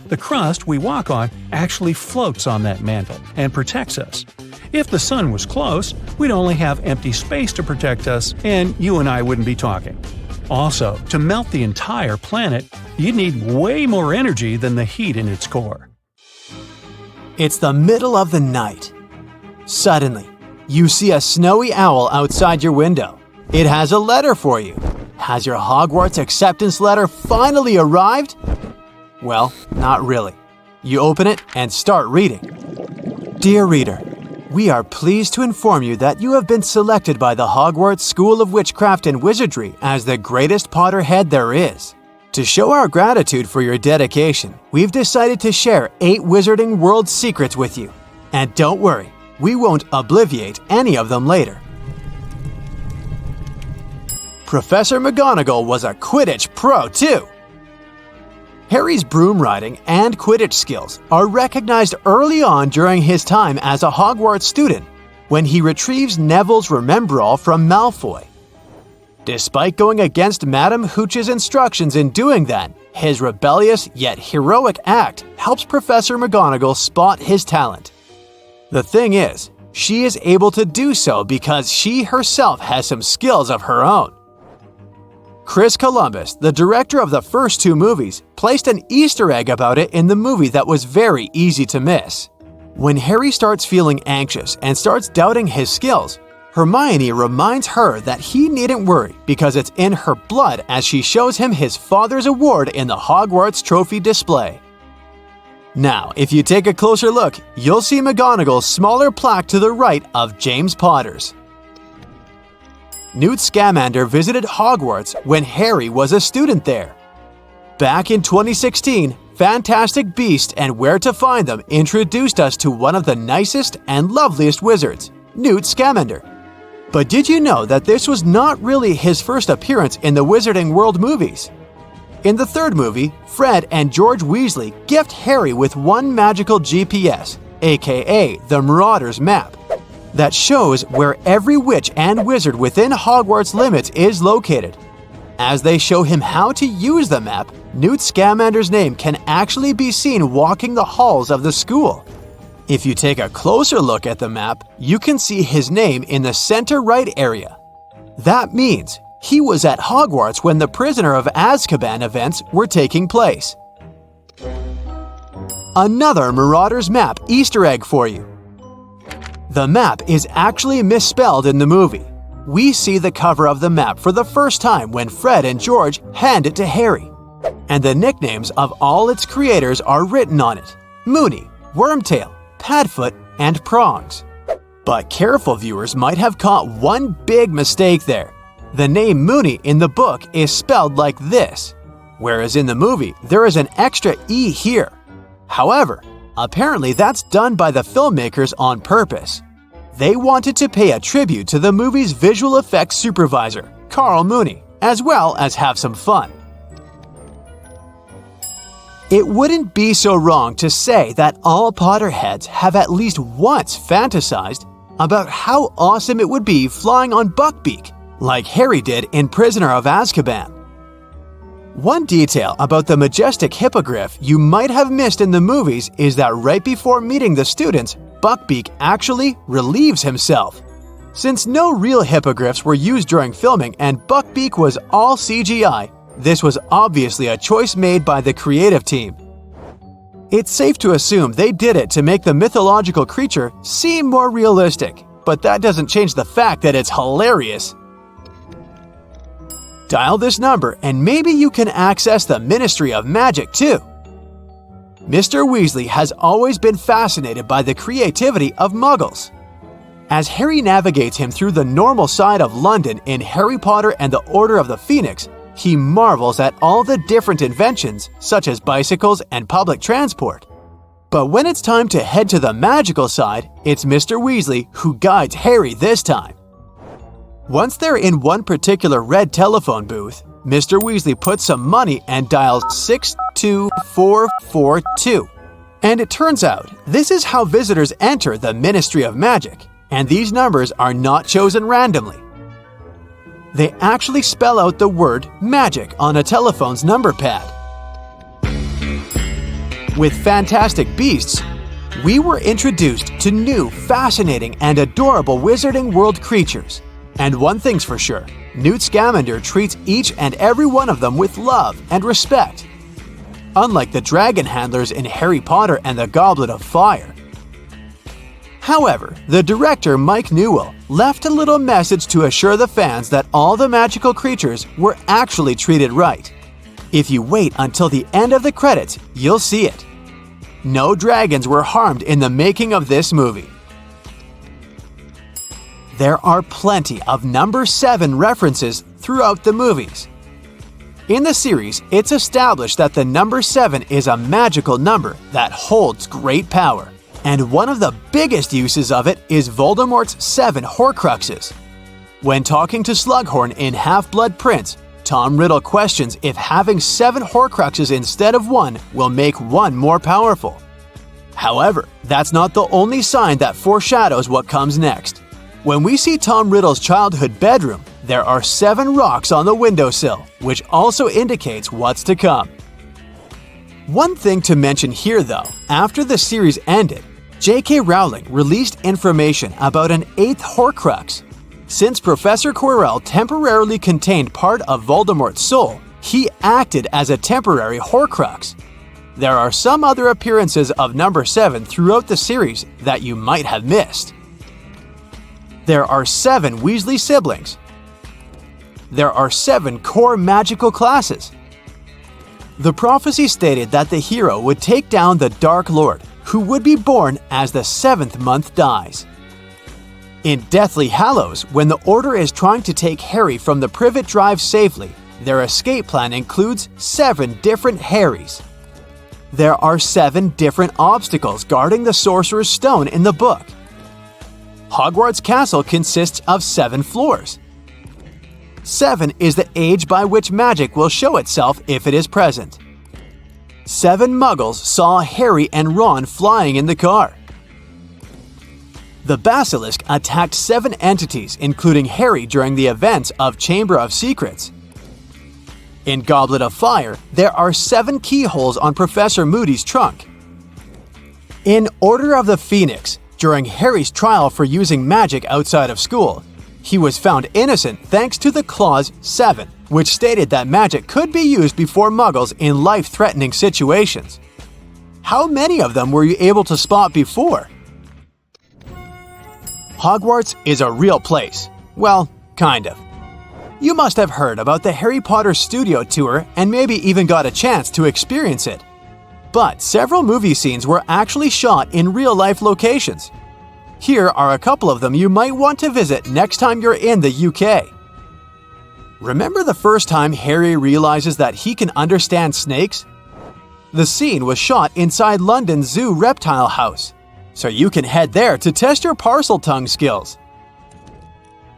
The crust we walk on actually floats on that mantle and protects us. If the sun was close, we'd only have empty space to protect us, and you and I wouldn't be talking. Also, to melt the entire planet, you'd need way more energy than the heat in its core. It's the middle of the night. Suddenly, you see a snowy owl outside your window. It has a letter for you. Has your Hogwarts acceptance letter finally arrived? Well, not really. You open it and start reading. Dear reader, we are pleased to inform you that you have been selected by the Hogwarts School of Witchcraft and Wizardry as the greatest Potterhead there is. To show our gratitude for your dedication, we've decided to share 8 Wizarding World secrets with you. And don't worry, we won't obviate any of them later. Professor McGonagall was a Quidditch pro too. Harry's broom riding and Quidditch skills are recognized early on during his time as a Hogwarts student, when he retrieves Neville's Remembrall from Malfoy. Despite going against Madame Hooch's instructions in doing that, his rebellious yet heroic act helps Professor McGonagall spot his talent. The thing is, she is able to do so because she herself has some skills of her own. Chris Columbus, the director of the first 2 movies, placed an Easter egg about it in the movie that was very easy to miss. When Harry starts feeling anxious and starts doubting his skills, Hermione reminds her that he needn't worry because it's in her blood as she shows him his father's award in the Hogwarts trophy display. Now, if you take a closer look, you'll see McGonagall's smaller plaque to the right of James Potter's. Newt Scamander visited Hogwarts when Harry was a student there. Back in 2016, Fantastic Beasts and Where to Find Them introduced us to one of the nicest and loveliest wizards, Newt Scamander. But did you know that this was not really his first appearance in the Wizarding World movies? In the 3rd movie, Fred and George Weasley gift Harry with one magical GPS, aka the Marauder's Map, that shows where every witch and wizard within Hogwarts limits is located. As they show him how to use the map, Newt Scamander's name can actually be seen walking the halls of the school. If you take a closer look at the map, you can see his name in the center right area. That means he was at Hogwarts when the Prisoner of Azkaban events were taking place. Another Marauder's Map Easter egg for you. The map is actually misspelled in the movie. We see the cover of the map for the first time when Fred and George hand it to Harry. And the nicknames of all its creators are written on it: Moony, Wormtail, Padfoot, and Prongs. But careful viewers might have caught one big mistake there. The name Moony in the book is spelled like this, whereas in the movie there is an extra E here. However, apparently that's done by the filmmakers on purpose. They wanted to pay a tribute to the movie's visual effects supervisor, Carl Mooney, as well as have some fun. It wouldn't be so wrong to say that all Potterheads have at least once fantasized about how awesome it would be flying on Buckbeak, like Harry did in Prisoner of Azkaban. One detail about the majestic hippogriff you might have missed in the movies is that right before meeting the students, Buckbeak actually relieves himself. Since no real hippogriffs were used during filming and Buckbeak was all CGI, this was obviously a choice made by the creative team. It's safe to assume they did it to make the mythological creature seem more realistic, but that doesn't change the fact that it's hilarious. Dial this number and maybe you can access the Ministry of Magic too. Mr. Weasley has always been fascinated by the creativity of Muggles. As Harry navigates him through the normal side of London in Harry Potter and the Order of the Phoenix, he marvels at all the different inventions, such as bicycles and public transport. But when it's time to head to the magical side, it's Mr. Weasley who guides Harry this time. Once they're in one particular red telephone booth, Mr. Weasley puts some money and dials 62442. And it turns out, this is how visitors enter the Ministry of Magic. and these numbers are not chosen randomly. They actually spell out the word magic on a telephone's number pad. With Fantastic Beasts, we were introduced to new, fascinating, and adorable Wizarding World creatures. And one thing's for sure, Newt Scamander treats each and every one of them with love and respect. Unlike the dragon handlers in Harry Potter and the Goblet of Fire. However, the director Mike Newell left a little message to assure the fans that all the magical creatures were actually treated right. If you wait until the end of the credits, you'll see it. No dragons were harmed in the making of this movie. There are plenty of number 7 references throughout the movies. In the series, it's established that the number 7 is a magical number that holds great power. And one of the biggest uses of it is Voldemort's 7 Horcruxes. When talking to Slughorn in Half-Blood Prince, Tom Riddle questions if having 7 Horcruxes instead of 1 will make 1 more powerful. However, that's not the only sign that foreshadows what comes next. When we see Tom Riddle's childhood bedroom, there are 7 rocks on the windowsill, which also indicates what's to come. One thing to mention here though, after the series ended, J.K. Rowling released information about an 8th Horcrux. Since Professor Quirrell temporarily contained part of Voldemort's soul, he acted as a temporary Horcrux. There are some other appearances of number 7 throughout the series that you might have missed. There are 7 Weasley siblings. There are 7 core magical classes. The prophecy stated that the hero would take down the Dark Lord, who would be born as the 7th month dies. In Deathly Hallows, when the Order is trying to take Harry from the Privet Drive safely, their escape plan includes 7 different Harrys. There are 7 different obstacles guarding the Sorcerer's Stone in the book. Hogwarts Castle consists of 7 floors. 7 is the age by which magic will show itself if it is present. 7 Muggles saw Harry and Ron flying in the car. The Basilisk attacked 7 entities, including Harry during the events of Chamber of Secrets. In Goblet of Fire, there are 7 keyholes on Professor Moody's trunk. In Order of the Phoenix, during Harry's trial for using magic outside of school, he was found innocent thanks to the clause 7, which stated that magic could be used before Muggles in life-threatening situations. How many of them were you able to spot before? Hogwarts is a real place. Well, kind of. You must have heard about the Harry Potter studio tour and maybe even got a chance to experience it. But several movie scenes were actually shot in real-life locations. Here are a couple of them you might want to visit next time you're in the UK. Remember the first time Harry realizes that he can understand snakes? The scene was shot inside London's Zoo Reptile House, so you can head there to test your Parseltongue skills.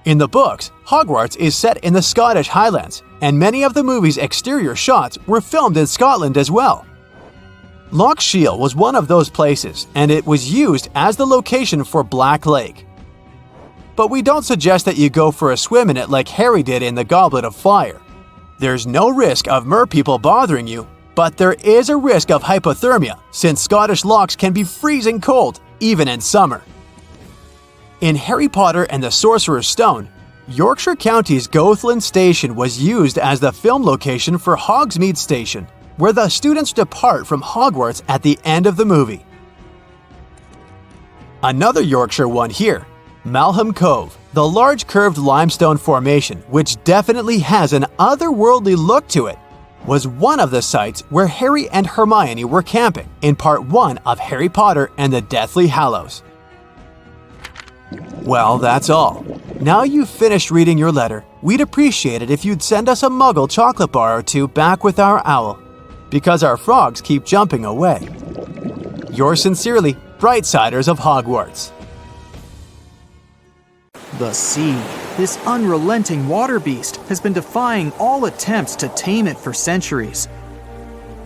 In the books, Hogwarts is set in the Scottish Highlands, and many of the movie's exterior shots were filmed in Scotland as well. Loch Shiel was one of those places, and it was used as the location for Black Lake. But we don't suggest that you go for a swim in it like Harry did in the Goblet of Fire. There's no risk of merpeople bothering you, but there is a risk of hypothermia since Scottish lochs can be freezing cold, even in summer. In Harry Potter and the Sorcerer's Stone, Yorkshire County's Goathland Station was used as the film location for Hogsmeade Station, where the students depart from Hogwarts at the end of the movie. Another Yorkshire one here, Malham Cove, the large curved limestone formation which definitely has an otherworldly look to it, was one of the sites where Harry and Hermione were camping in Part 1 of Harry Potter and the Deathly Hallows. Well, that's all. Now you've finished reading your letter, we'd appreciate it if you'd send us a Muggle chocolate bar or two back with our owl, because our frogs keep jumping away. Yours sincerely, Brightsiders of Hogwarts. The sea, this unrelenting water beast, has been defying all attempts to tame it for centuries.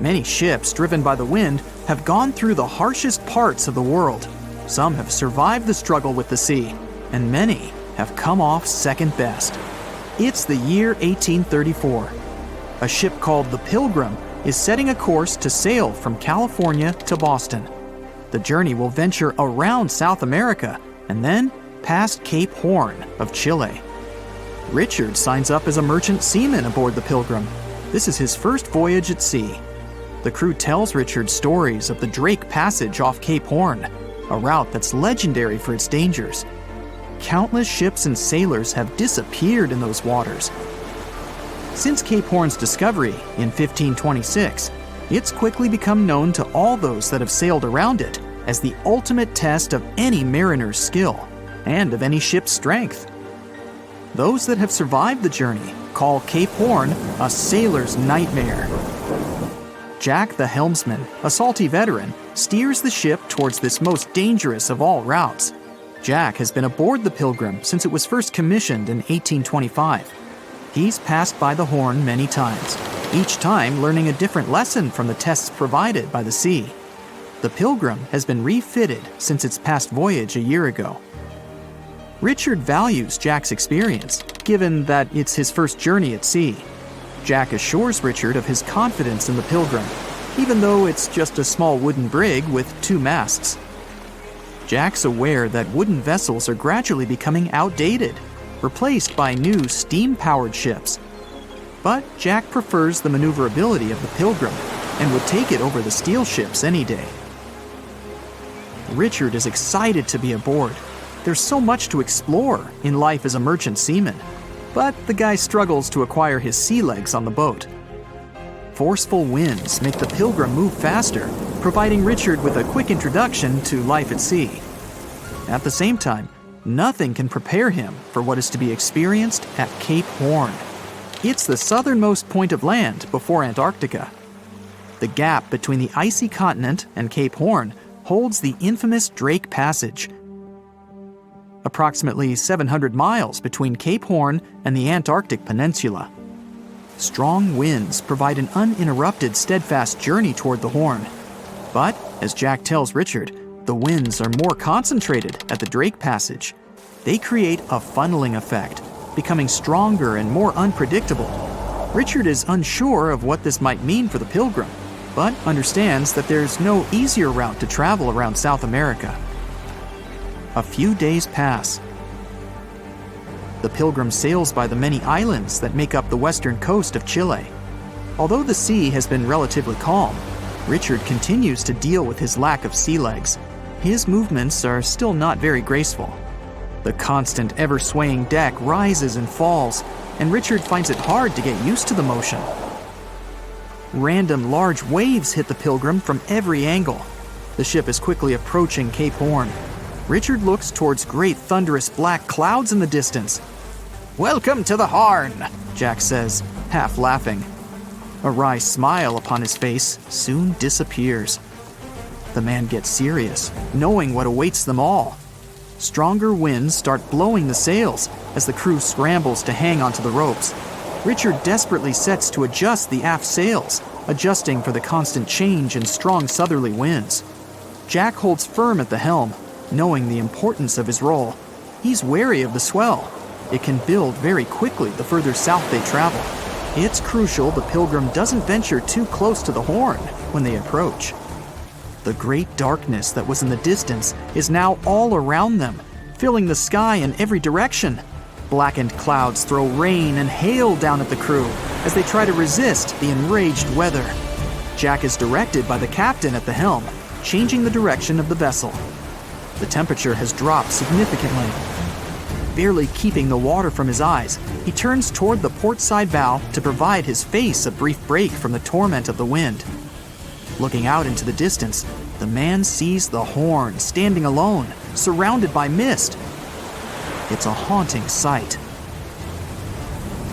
Many ships driven by the wind have gone through the harshest parts of the world. Some have survived the struggle with the sea, and many have come off second best. It's the year 1834. A ship called the Pilgrim is setting a course to sail from California to Boston. The journey will venture around South America and then past Cape Horn of Chile. Richard signs up as a merchant seaman aboard the Pilgrim. This is his first voyage at sea. The crew tells Richard stories of the Drake Passage off Cape Horn, a route that's legendary for its dangers. Countless ships and sailors have disappeared in those waters. Since Cape Horn's discovery in 1526, it's quickly become known to all those that have sailed around it as the ultimate test of any mariner's skill and of any ship's strength. Those that have survived the journey call Cape Horn a sailor's nightmare. Jack the helmsman, a salty veteran, steers the ship towards this most dangerous of all routes. Jack has been aboard the Pilgrim since it was first commissioned in 1825. He's passed by the Horn many times, each time learning a different lesson from the tests provided by the sea. The Pilgrim has been refitted since its past voyage a year ago. Richard values Jack's experience, given that it's his first journey at sea. Jack assures Richard of his confidence in the Pilgrim, even though it's just a small wooden brig with 2 masts. Jack's aware that wooden vessels are gradually becoming outdated, replaced by new steam-powered ships. But Jack prefers the maneuverability of the Pilgrim and would take it over the steel ships any day. Richard is excited to be aboard. There's so much to explore in life as a merchant seaman, but the guy struggles to acquire his sea legs on the boat. Forceful winds make the Pilgrim move faster, providing Richard with a quick introduction to life at sea. At the same time, nothing can prepare him for what is to be experienced at Cape Horn. It's the southernmost point of land before Antarctica. The gap between the icy continent and Cape Horn holds the infamous Drake Passage. Approximately 700 miles between Cape Horn and the Antarctic Peninsula. Strong winds provide an uninterrupted, steadfast journey toward the Horn. But, as Jack tells Richard, the winds are more concentrated at the Drake Passage. They create a funneling effect, becoming stronger and more unpredictable. Richard is unsure of what this might mean for the Pilgrim, but understands that there's no easier route to travel around South America. A few days pass. The Pilgrim sails by the many islands that make up the western coast of Chile. Although the sea has been relatively calm, Richard continues to deal with his lack of sea legs. His movements are still not very graceful. The constant, ever-swaying deck rises and falls, and Richard finds it hard to get used to the motion. Random large waves hit the Pilgrim from every angle. The ship is quickly approaching Cape Horn. Richard looks towards great thunderous black clouds in the distance. "Welcome to the Horn," Jack says, half laughing. A wry smile upon his face soon disappears. The man gets serious, knowing what awaits them all. Stronger winds start blowing the sails as the crew scrambles to hang onto the ropes. Richard desperately sets to adjust the aft sails, adjusting for the constant change in strong southerly winds. Jack holds firm at the helm, knowing the importance of his role. He's wary of the swell. It can build very quickly the further south they travel. It's crucial the Pilgrim doesn't venture too close to the Horn when they approach. The great darkness that was in the distance is now all around them, filling the sky in every direction. Blackened clouds throw rain and hail down at the crew as they try to resist the enraged weather. Jack is directed by the captain at the helm, changing the direction of the vessel. The temperature has dropped significantly. Barely keeping the water from his eyes, he turns toward the port side bow to provide his face a brief break from the torment of the wind. Looking out into the distance, the man sees the Horn standing alone, surrounded by mist. It's a haunting sight.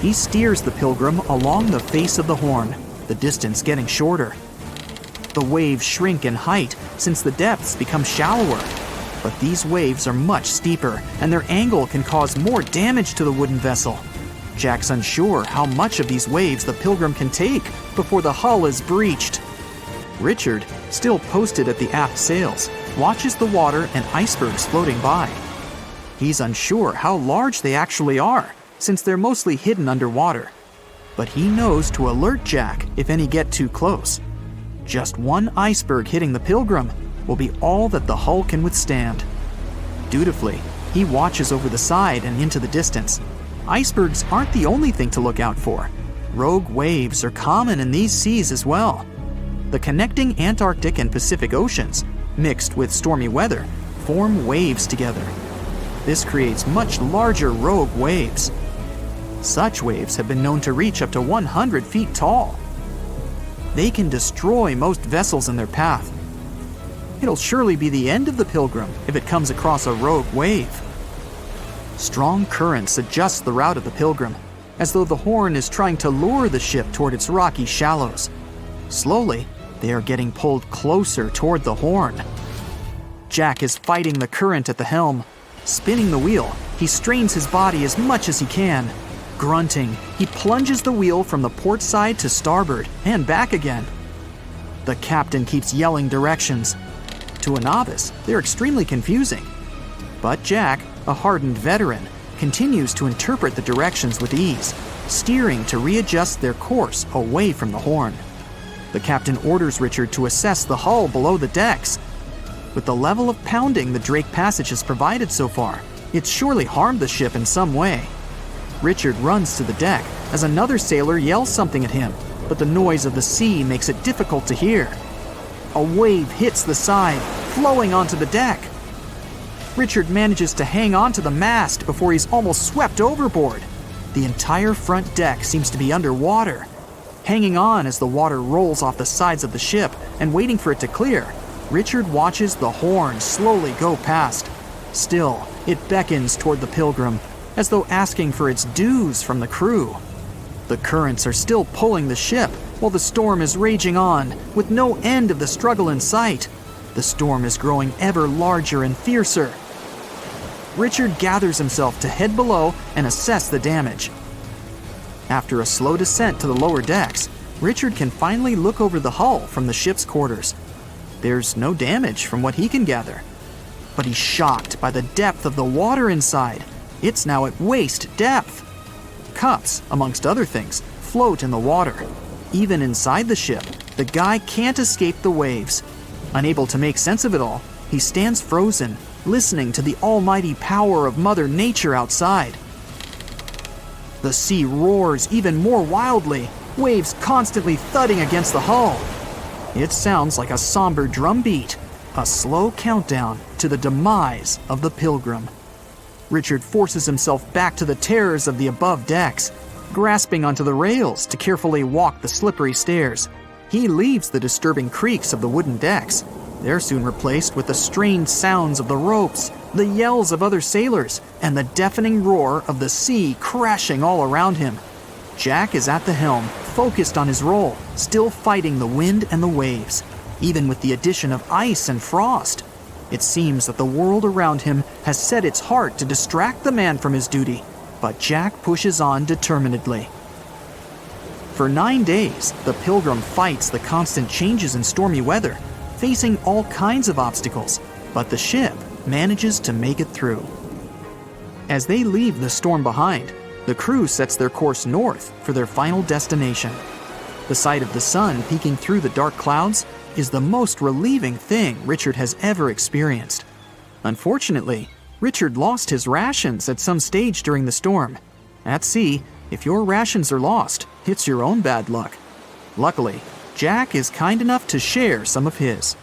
He steers the Pilgrim along the face of the Horn, the distance getting shorter. The waves shrink in height since the depths become shallower. But these waves are much steeper, and their angle can cause more damage to the wooden vessel. Jack's unsure how much of these waves the Pilgrim can take before the hull is breached. Richard, still posted at the aft sails, watches the water and icebergs floating by. He's unsure how large they actually are, since they're mostly hidden underwater. But he knows to alert Jack if any get too close. Just one iceberg hitting the Pilgrim will be all that the hull can withstand. Dutifully, he watches over the side and into the distance. Icebergs aren't the only thing to look out for. Rogue waves are common in these seas as well. The connecting Antarctic and Pacific Oceans, mixed with stormy weather, form waves together. This creates much larger rogue waves. Such waves have been known to reach up to 100 feet tall. They can destroy most vessels in their path. It'll surely be the end of the Pilgrim if it comes across a rogue wave. Strong currents adjust the route of the Pilgrim, as though the Horn is trying to lure the ship toward its rocky shallows. Slowly, they are getting pulled closer toward the Horn. Jack is fighting the current at the helm. Spinning the wheel, he strains his body as much as he can. Grunting, he plunges the wheel from the port side to starboard and back again. The captain keeps yelling directions. To a novice, they're extremely confusing. But Jack, a hardened veteran, continues to interpret the directions with ease, steering to readjust their course away from the Horn. The captain orders Richard to assess the hull below the decks. With the level of pounding the Drake Passage has provided so far, it's surely harmed the ship in some way. Richard runs to the deck as another sailor yells something at him, but the noise of the sea makes it difficult to hear. A wave hits the side, flowing onto the deck. Richard manages to hang onto the mast before he's almost swept overboard. The entire front deck seems to be underwater. Hanging on as the water rolls off the sides of the ship and waiting for it to clear, Richard watches the Horn slowly go past. Still, it beckons toward the Pilgrim, as though asking for its dues from the crew. The currents are still pulling the ship, while the storm is raging on, with no end of the struggle in sight. The storm is growing ever larger and fiercer. Richard gathers himself to head below and assess the damage. After a slow descent to the lower decks, Richard can finally look over the hull from the ship's quarters. There's no damage from what he can gather. But he's shocked by the depth of the water inside. It's now at waist depth. Cups, amongst other things, float in the water. Even inside the ship, the guy can't escape the waves. Unable to make sense of it all, he stands frozen, listening to the almighty power of Mother Nature outside. The sea roars even more wildly, waves constantly thudding against the hull. It sounds like a somber drumbeat, a slow countdown to the demise of the Pilgrim. Richard forces himself back to the terrors of the above decks, grasping onto the rails to carefully walk the slippery stairs. He leaves the disturbing creaks of the wooden decks. They're soon replaced with the strained sounds of the ropes, the yells of other sailors, and the deafening roar of the sea crashing all around him. Jack is at the helm, focused on his role, still fighting the wind and the waves, even with the addition of ice and frost. It seems that the world around him has set its heart to distract the man from his duty, but Jack pushes on determinedly. For 9 days, the Pilgrim fights the constant changes in stormy weather, facing all kinds of obstacles, but the ship manages to make it through. As they leave the storm behind, the crew sets their course north for their final destination. The sight of the sun peeking through the dark clouds is the most relieving thing Richard has ever experienced. Unfortunately, Richard lost his rations at some stage during the storm. At sea, if your rations are lost, it's your own bad luck. Luckily, Jack is kind enough to share some of his.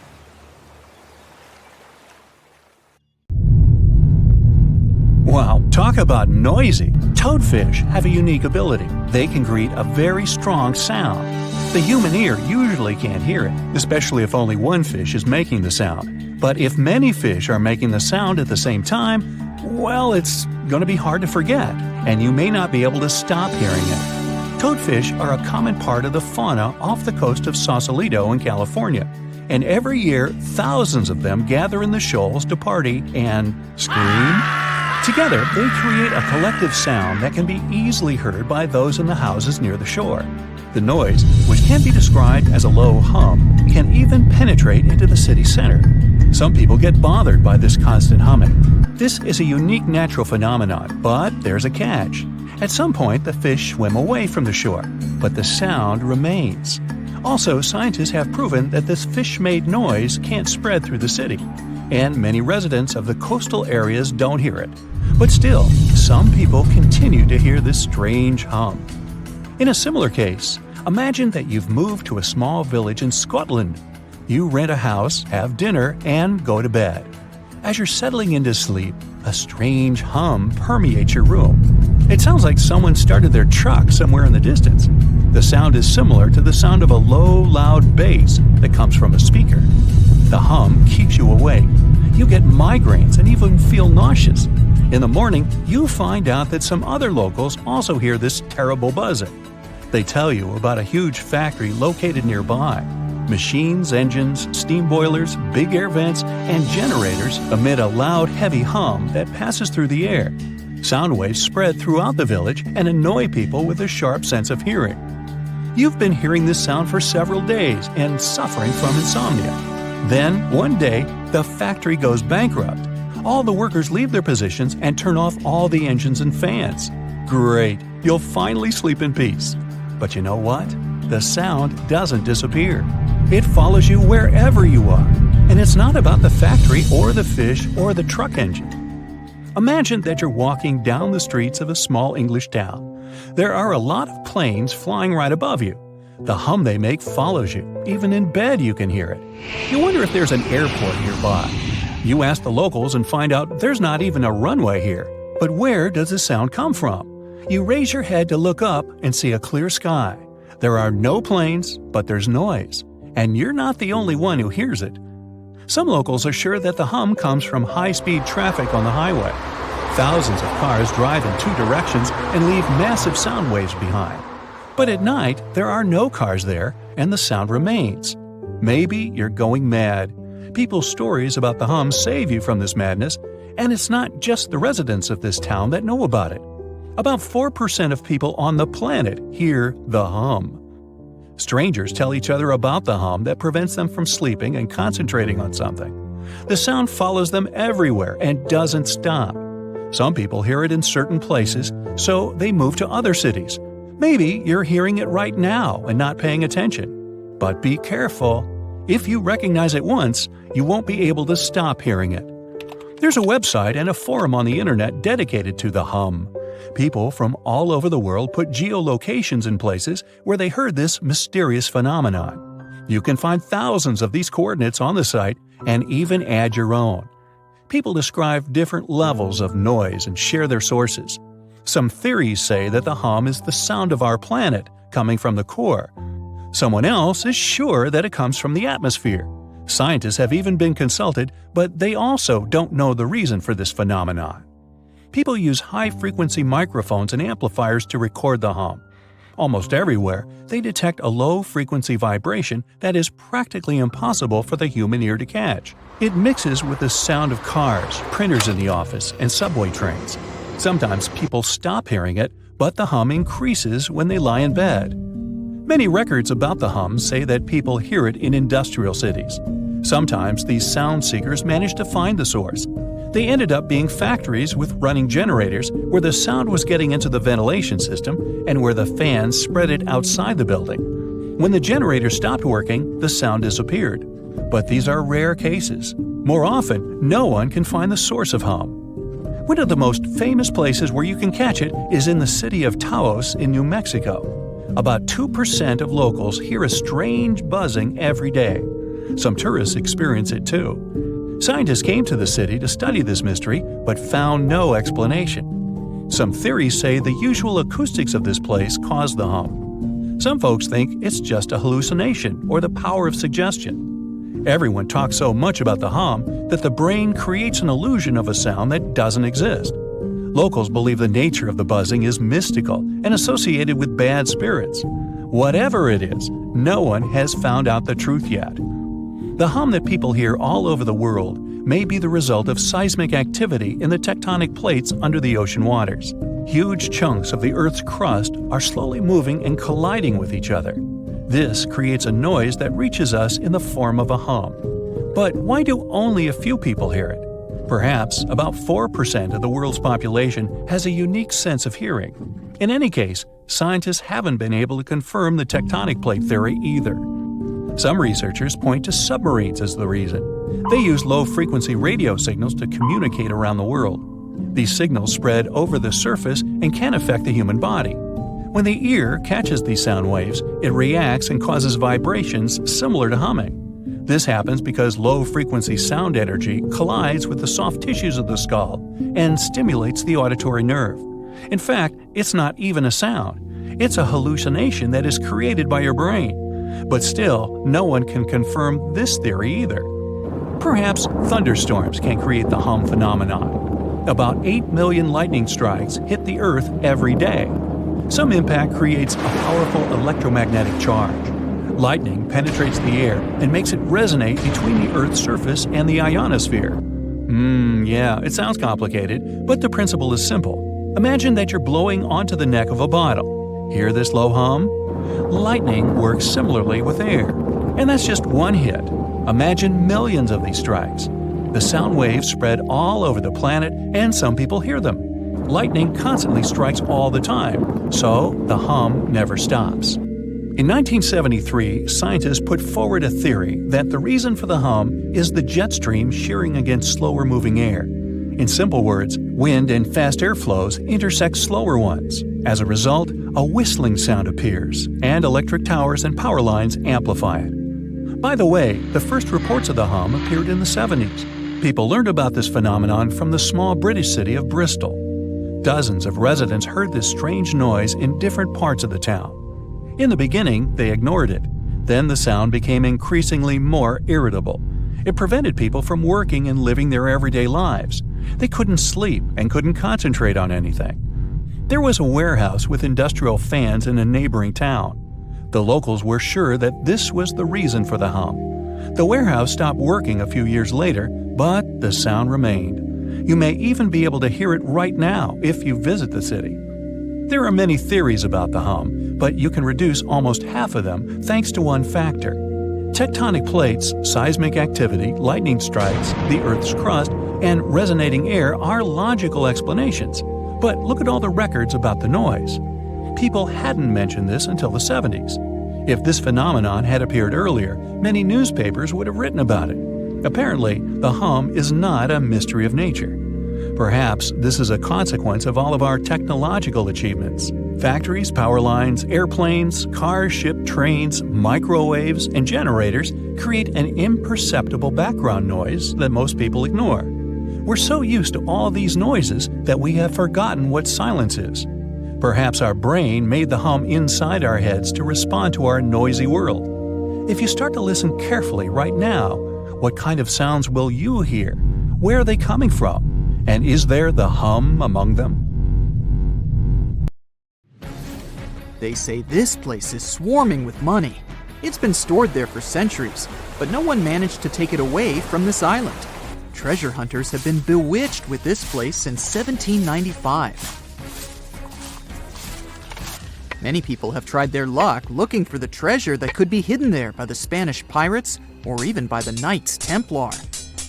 Wow, talk about noisy! Toadfish have a unique ability. They can create a very strong sound. The human ear usually can't hear it, especially if only one fish is making the sound. But if many fish are making the sound at the same time, well, it's going to be hard to forget, and you may not be able to stop hearing it. Toadfish are a common part of the fauna off the coast of Sausalito in California, and every year thousands of them gather in the shoals to party and scream. Together, they create a collective sound that can be easily heard by those in the houses near the shore. The noise, which can be described as a low hum, can even penetrate into the city center. Some people get bothered by this constant humming. This is a unique natural phenomenon, but there's a catch. At some point, the fish swim away from the shore, but the sound remains. Also, scientists have proven that this fish-made noise can't spread through the city, and many residents of the coastal areas don't hear it. But still, some people continue to hear this strange hum. In a similar case, imagine that you've moved to a small village in Scotland. You rent a house, have dinner, and go to bed. As you're settling into sleep, a strange hum permeates your room. It sounds like someone started their truck somewhere in the distance. The sound is similar to the sound of a low, loud bass that comes from a speaker. The hum keeps you awake. You get migraines and even feel nauseous. In the morning, you find out that some other locals also hear this terrible buzzing. They tell you about a huge factory located nearby. Machines, engines, steam boilers, big air vents, and generators emit a loud, heavy hum that passes through the air. Sound waves spread throughout the village and annoy people with a sharp sense of hearing. You've been hearing this sound for several days and suffering from insomnia. Then, one day, the factory goes bankrupt. All the workers leave their positions and turn off all the engines and fans. Great, you'll finally sleep in peace. But you know what? The sound doesn't disappear. It follows you wherever you are. And it's not about the factory or the fish or the truck engine. Imagine that you're walking down the streets of a small English town. There are a lot of planes flying right above you. The hum they make follows you. Even in bed you can hear it. You wonder if there's an airport nearby. You ask the locals and find out there's not even a runway here. But where does the sound come from? You raise your head to look up and see a clear sky. There are no planes, but there's noise. And you're not the only one who hears it. Some locals are sure that the hum comes from high-speed traffic on the highway. Thousands of cars drive in two directions and leave massive sound waves behind. But at night, there are no cars there, and the sound remains. Maybe you're going mad. People's stories about the hum save you from this madness, and it's not just the residents of this town that know about it. About 4% of people on the planet hear the hum. Strangers tell each other about the hum that prevents them from sleeping and concentrating on something. The sound follows them everywhere and doesn't stop. Some people hear it in certain places, so they move to other cities. Maybe you're hearing it right now and not paying attention. But be careful. If you recognize it once, you won't be able to stop hearing it. There's a website and a forum on the internet dedicated to the hum. People from all over the world put geolocations in places where they heard this mysterious phenomenon. You can find thousands of these coordinates on the site and even add your own. People describe different levels of noise and share their sources. Some theories say that the hum is the sound of our planet coming from the core. Someone else is sure that it comes from the atmosphere. Scientists have even been consulted, but they also don't know the reason for this phenomenon. People use high-frequency microphones and amplifiers to record the hum. Almost everywhere, they detect a low-frequency vibration that is practically impossible for the human ear to catch. It mixes with the sound of cars, printers in the office, and subway trains. Sometimes people stop hearing it, but the hum increases when they lie in bed. Many records about the hum say that people hear it in industrial cities. Sometimes these sound seekers manage to find the source. They ended up being factories with running generators where the sound was getting into the ventilation system and where the fans spread it outside the building. When the generator stopped working, the sound disappeared. But these are rare cases. More often, no one can find the source of hum. One of the most famous places where you can catch it is in the city of Taos in New Mexico. About 2% of locals hear a strange buzzing every day. Some tourists experience it too. Scientists came to the city to study this mystery, but found no explanation. Some theories say the usual acoustics of this place caused the hum. Some folks think it's just a hallucination or the power of suggestion. Everyone talks so much about the hum that the brain creates an illusion of a sound that doesn't exist. Locals believe the nature of the buzzing is mystical and associated with bad spirits. Whatever it is, no one has found out the truth yet. The hum that people hear all over the world may be the result of seismic activity in the tectonic plates under the ocean waters. Huge chunks of the Earth's crust are slowly moving and colliding with each other. This creates a noise that reaches us in the form of a hum. But why do only a few people hear it? Perhaps about 4% of the world's population has a unique sense of hearing. In any case, scientists haven't been able to confirm the tectonic plate theory either. Some researchers point to submarines as the reason. They use low-frequency radio signals to communicate around the world. These signals spread over the surface and can affect the human body. When the ear catches these sound waves, it reacts and causes vibrations similar to humming. This happens because low-frequency sound energy collides with the soft tissues of the skull and stimulates the auditory nerve. In fact, it's not even a sound. It's a hallucination that is created by your brain. But still, no one can confirm this theory either. Perhaps thunderstorms can create the hum phenomenon. About 8 million lightning strikes hit the Earth every day. Some impact creates a powerful electromagnetic charge. Lightning penetrates the air and makes it resonate between the Earth's surface and the ionosphere. Yeah, it sounds complicated, but the principle is simple. Imagine that you're blowing onto the neck of a bottle. Hear this low hum? Lightning works similarly with air. And that's just one hit. Imagine millions of these strikes. The sound waves spread all over the planet, and some people hear them. Lightning constantly strikes all the time, so the hum never stops. In 1973, scientists put forward a theory that the reason for the hum is the jet stream shearing against slower-moving air. In simple words, wind and fast air flows intersect slower ones. As a result, a whistling sound appears, and electric towers and power lines amplify it. By the way, the first reports of the hum appeared in the 70s. People learned about this phenomenon from the small British city of Bristol. Dozens of residents heard this strange noise in different parts of the town. In the beginning, they ignored it. Then the sound became increasingly more irritable. It prevented people from working and living their everyday lives. They couldn't sleep and couldn't concentrate on anything. There was a warehouse with industrial fans in a neighboring town. The locals were sure that this was the reason for the hum. The warehouse stopped working a few years later, but the sound remained. You may even be able to hear it right now if you visit the city. There are many theories about the hum, but you can reduce almost half of them thanks to one factor. Tectonic plates, seismic activity, lightning strikes, the Earth's crust, and resonating air are logical explanations. But look at all the records about the noise. People hadn't mentioned this until the 70s. If this phenomenon had appeared earlier, many newspapers would have written about it. Apparently, the hum is not a mystery of nature. Perhaps this is a consequence of all of our technological achievements. Factories, power lines, airplanes, cars, ships, trains, microwaves, and generators create an imperceptible background noise that most people ignore. We're so used to all these noises that we have forgotten what silence is. Perhaps our brain made the hum inside our heads to respond to our noisy world. If you start to listen carefully right now, what kind of sounds will you hear? Where are they coming from? And is there the hum among them? They say this place is swarming with money. It's been stored there for centuries, but no one managed to take it away from this island. Treasure hunters have been bewitched with this place since 1795. Many people have tried their luck looking for the treasure that could be hidden there by the Spanish pirates or even by the Knights Templar.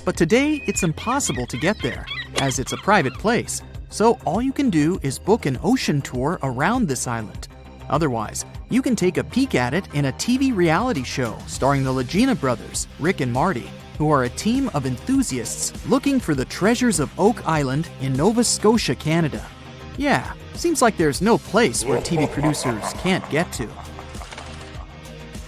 But today, it's impossible to get there, as it's a private place, so all you can do is book an ocean tour around this island. Otherwise, you can take a peek at it in a TV reality show starring the Legina brothers, Rick and Marty, who are a team of enthusiasts looking for the treasures of Oak Island in Nova Scotia, Canada. Yeah, seems like there's no place where TV producers can't get to.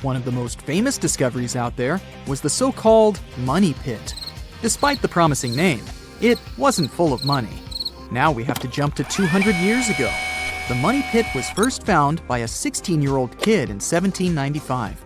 One of the most famous discoveries out there was the so-called Money Pit. Despite the promising name, it wasn't full of money. Now we have to jump to 200 years ago. The Money Pit was first found by a 16-year-old kid in 1795.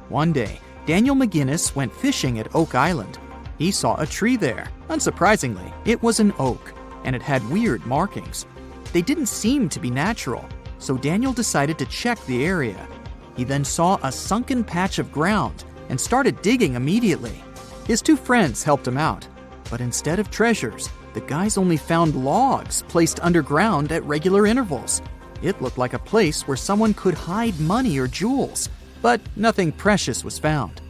One day, Daniel McGinnis went fishing at Oak Island. He saw a tree there. Unsurprisingly, it was an oak, and it had weird markings. They didn't seem to be natural, so Daniel decided to check the area. He then saw a sunken patch of ground and started digging immediately. His two friends helped him out, but instead of treasures, the guys only found logs placed underground at regular intervals. It looked like a place where someone could hide money or jewels, but nothing precious was found.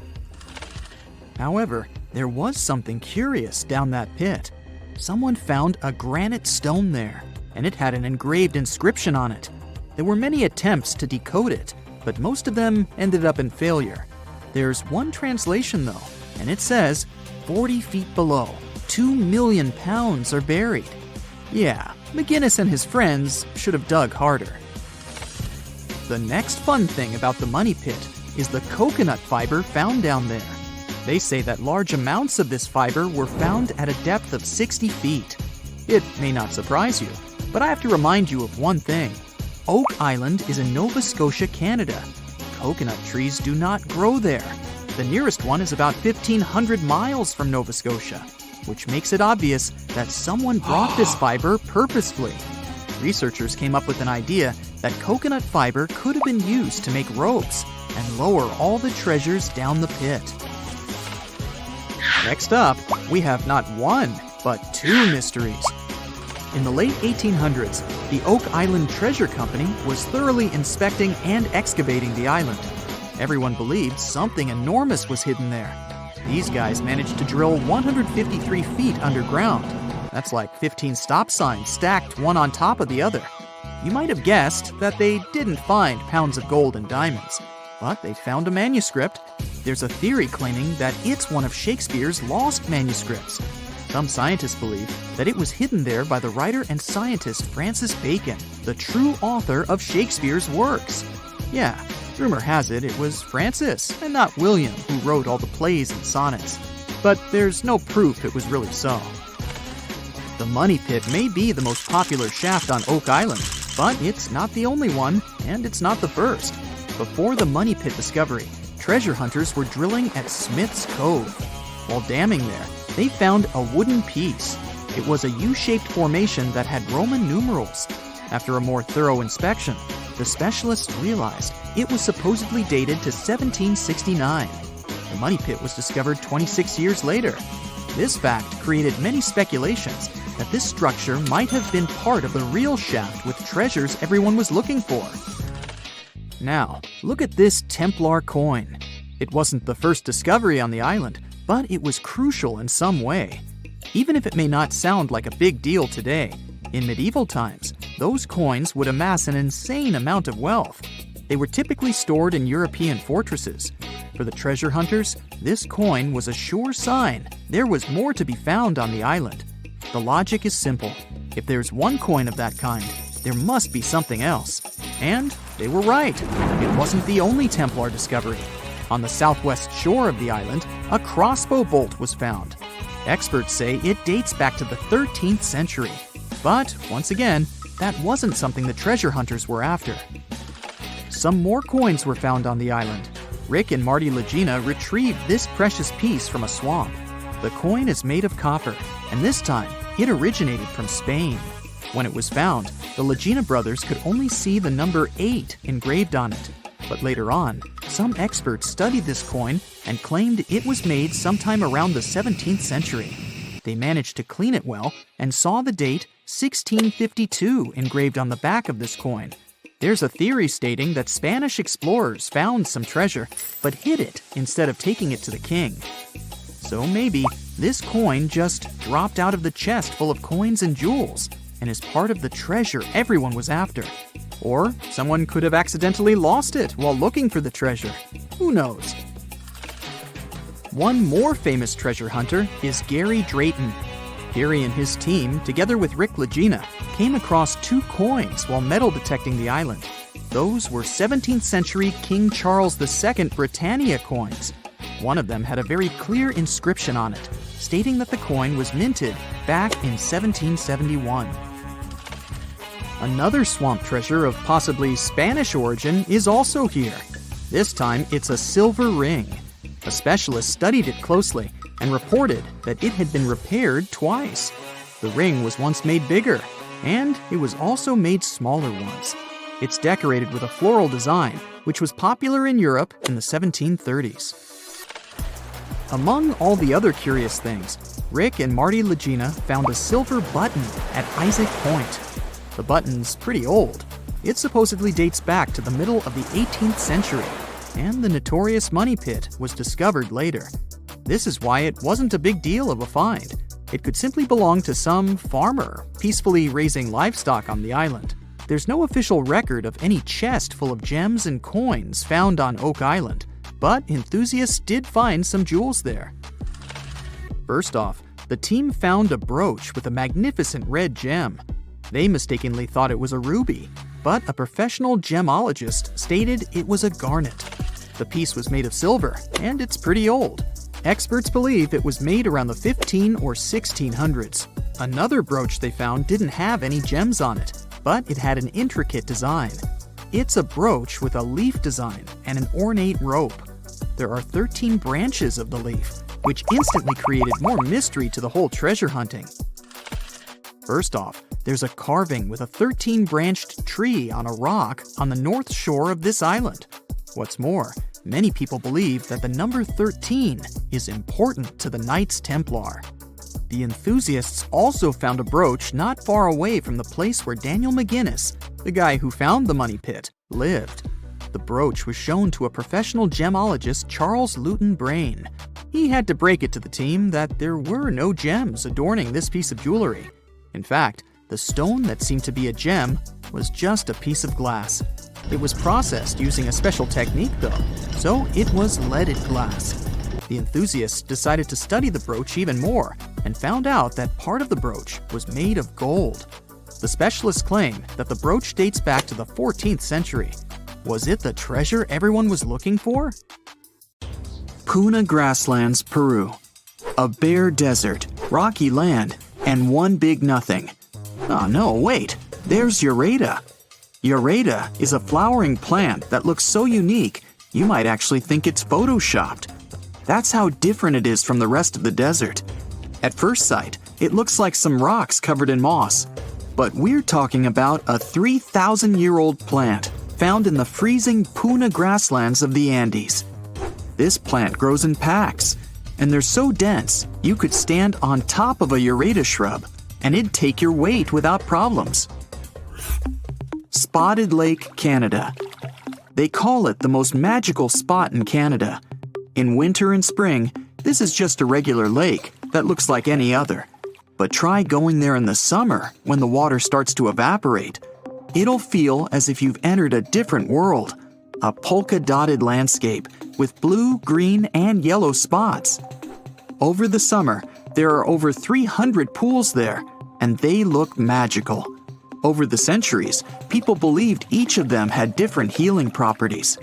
However, there was something curious down that pit. Someone found a granite stone there, and it had an engraved inscription on it. There were many attempts to decode it, but most of them ended up in failure. There's one translation though, and it says, 40 feet below, 2 million pounds are buried. Yeah, McGinnis and his friends should have dug harder. The next fun thing about the money pit is the coconut fiber found down there. They say that large amounts of this fiber were found at a depth of 60 feet. It may not surprise you, but I have to remind you of one thing. Oak Island is in Nova Scotia, Canada. Coconut trees do not grow there. The nearest one is about 1,500 miles from Nova Scotia, which makes it obvious that someone brought this fiber purposefully. Researchers came up with an idea that coconut fiber could have been used to make ropes and lower all the treasures down the pit. Next up, we have not one, but two mysteries. In the late 1800s, the Oak Island Treasure Company was thoroughly inspecting and excavating the island. Everyone believed something enormous was hidden there. These guys managed to drill 153 feet underground. That's like 15 stop signs stacked one on top of the other. You might have guessed that they didn't find pounds of gold and diamonds, but they found a manuscript. There's a theory claiming that it's one of Shakespeare's lost manuscripts. Some scientists believe that it was hidden there by the writer and scientist Francis Bacon, the true author of Shakespeare's works. Yeah, rumor has it was Francis and not William who wrote all the plays and sonnets. But there's no proof it was really so. The Money Pit may be the most popular shaft on Oak Island, but it's not the only one, and it's not the first. Before the Money Pit discovery, treasure hunters were drilling at Smith's Cove. While damming there, they found a wooden piece. It was a U-shaped formation that had Roman numerals. After a more thorough inspection, the specialists realized it was supposedly dated to 1769. The Money Pit was discovered 26 years later. This fact created many speculations that this structure might have been part of the real shaft with treasures everyone was looking for. Now, look at this Templar coin. It wasn't the first discovery on the island, but it was crucial in some way. Even if it may not sound like a big deal today, in medieval times, those coins would amass an insane amount of wealth. They were typically stored in European fortresses. For the treasure hunters, this coin was a sure sign there was more to be found on the island. The logic is simple. If there's one coin of that kind, there must be something else. And they were right. It wasn't the only Templar discovery. On the southwest shore of the island, a crossbow bolt was found. Experts say it dates back to the 13th century. But, once again, that wasn't something the treasure hunters were after. Some more coins were found on the island. Rick and Marty Legina retrieved this precious piece from a swamp. The coin is made of copper, and this time, it originated from Spain. When it was found, the Legina brothers could only see the number 8 engraved on it. But later on, some experts studied this coin and claimed it was made sometime around the 17th century. They managed to clean it well and saw the date 1652 engraved on the back of this coin. There's a theory stating that Spanish explorers found some treasure but hid it instead of taking it to the king. So maybe this coin just dropped out of the chest full of coins and jewels and is part of the treasure everyone was after. Or someone could have accidentally lost it while looking for the treasure. Who knows? One more famous treasure hunter is Gary Drayton. Gary and his team, together with Rick Legina, came across 2 coins while metal detecting the island. Those were 17th century King Charles II Britannia coins. One of them had a very clear inscription on it, stating that the coin was minted back in 1771. Another swamp treasure of possibly Spanish origin is also here. This time, it's a silver ring. A specialist studied it closely and reported that it had been repaired twice. The ring was once made bigger, and it was also made smaller once. It's decorated with a floral design, which was popular in Europe in the 1730s. Among all the other curious things, Rick and Marty Legina found a silver button at Isaac Point. The button's pretty old. It supposedly dates back to the middle of the 18th century, and the notorious Money Pit was discovered later. This is why it wasn't a big deal of a find. It could simply belong to some farmer peacefully raising livestock on the island. There's no official record of any chest full of gems and coins found on Oak Island, but enthusiasts did find some jewels there. First off, the team found a brooch with a magnificent red gem. They mistakenly thought it was a ruby, but a professional gemologist stated it was a garnet. The piece was made of silver, and it's pretty old. Experts believe it was made around the 15 or 1600s. Another brooch they found didn't have any gems on it, but it had an intricate design. It's a brooch with a leaf design and an ornate rope. There are 13 branches of the leaf, which instantly created more mystery to the whole treasure hunting. First off, there's a carving with a 13-branched tree on a rock on the north shore of this island. What's more, many people believe that the number 13 is important to the Knights Templar. The enthusiasts also found a brooch not far away from the place where Daniel McGinnis, the guy who found the money pit, lived. The brooch was shown to a professional gemologist, Charles Luton Brain. He had to break it to the team that there were no gems adorning this piece of jewelry. In fact, the stone that seemed to be a gem was just a piece of glass. It was processed using a special technique though, so it was leaded glass. The enthusiasts decided to study the brooch even more and found out that part of the brooch was made of gold. The specialists claim that the brooch dates back to the 14th century. Was it the treasure everyone was looking for? Puna Grasslands, Peru. A bare desert, rocky land, and one big nothing. Oh no, wait, there's Ureta. Ureta is a flowering plant that looks so unique, you might actually think it's photoshopped. That's how different it is from the rest of the desert. At first sight, it looks like some rocks covered in moss. But we're talking about a 3,000-year-old plant found in the freezing Puna grasslands of the Andes. This plant grows in packs, and they're so dense you could stand on top of a Ureta shrub, and it'd take your weight without problems. Spotted Lake, Canada. They call it the most magical spot in Canada. In winter and spring, this is just a regular lake that looks like any other. But try going there in the summer when the water starts to evaporate. It'll feel as if you've entered a different world, a polka-dotted landscape with blue, green, and yellow spots. Over the summer, there are over 300 pools there, and they look magical. Over the centuries, people believed each of them had different healing properties.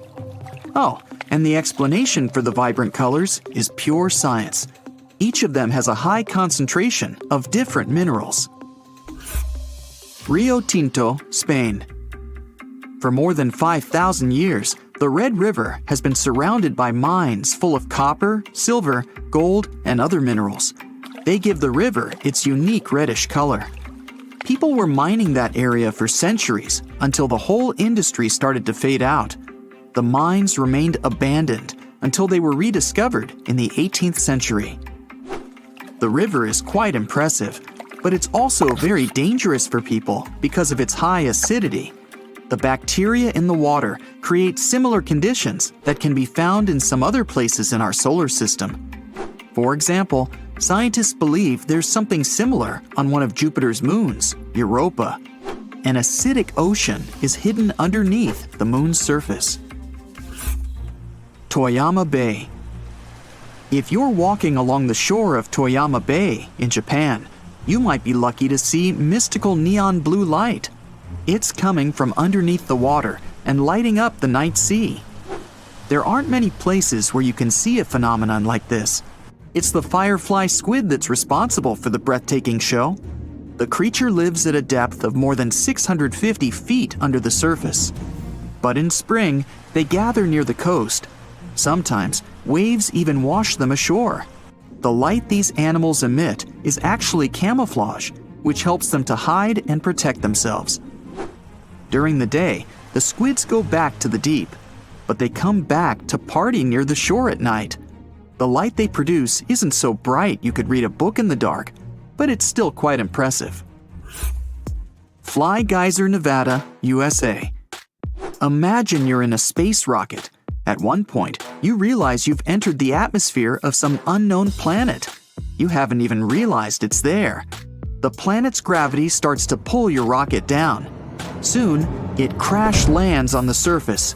Oh, and the explanation for the vibrant colors is pure science. Each of them has a high concentration of different minerals. Rio Tinto, Spain. For more than 5,000 years, the Red River has been surrounded by mines full of copper, silver, gold, and other minerals. They give the river its unique reddish color. People were mining that area for centuries until the whole industry started to fade out. The mines remained abandoned until they were rediscovered in the 18th century. The river is quite impressive, but it's also very dangerous for people because of its high acidity. The bacteria in the water create similar conditions that can be found in some other places in our solar system. For example, scientists believe there's something similar on one of Jupiter's moons, Europa. An acidic ocean is hidden underneath the moon's surface. Toyama Bay. If you're walking along the shore of Toyama Bay in Japan, you might be lucky to see mystical neon blue light. It's coming from underneath the water and lighting up the night sea. There aren't many places where you can see a phenomenon like this. It's the firefly squid that's responsible for the breathtaking show. The creature lives at a depth of more than 650 feet under the surface. But in spring, they gather near the coast. Sometimes, waves even wash them ashore. The light these animals emit is actually camouflage, which helps them to hide and protect themselves. During the day, the squids go back to the deep, but they come back to party near the shore at night. The light they produce isn't so bright you could read a book in the dark, but it's still quite impressive. Fly Geyser, Nevada, USA. Imagine you're in a space rocket. At one point, you realize you've entered the atmosphere of some unknown planet. You haven't even realized it's there. The planet's gravity starts to pull your rocket down. Soon, it crash lands on the surface.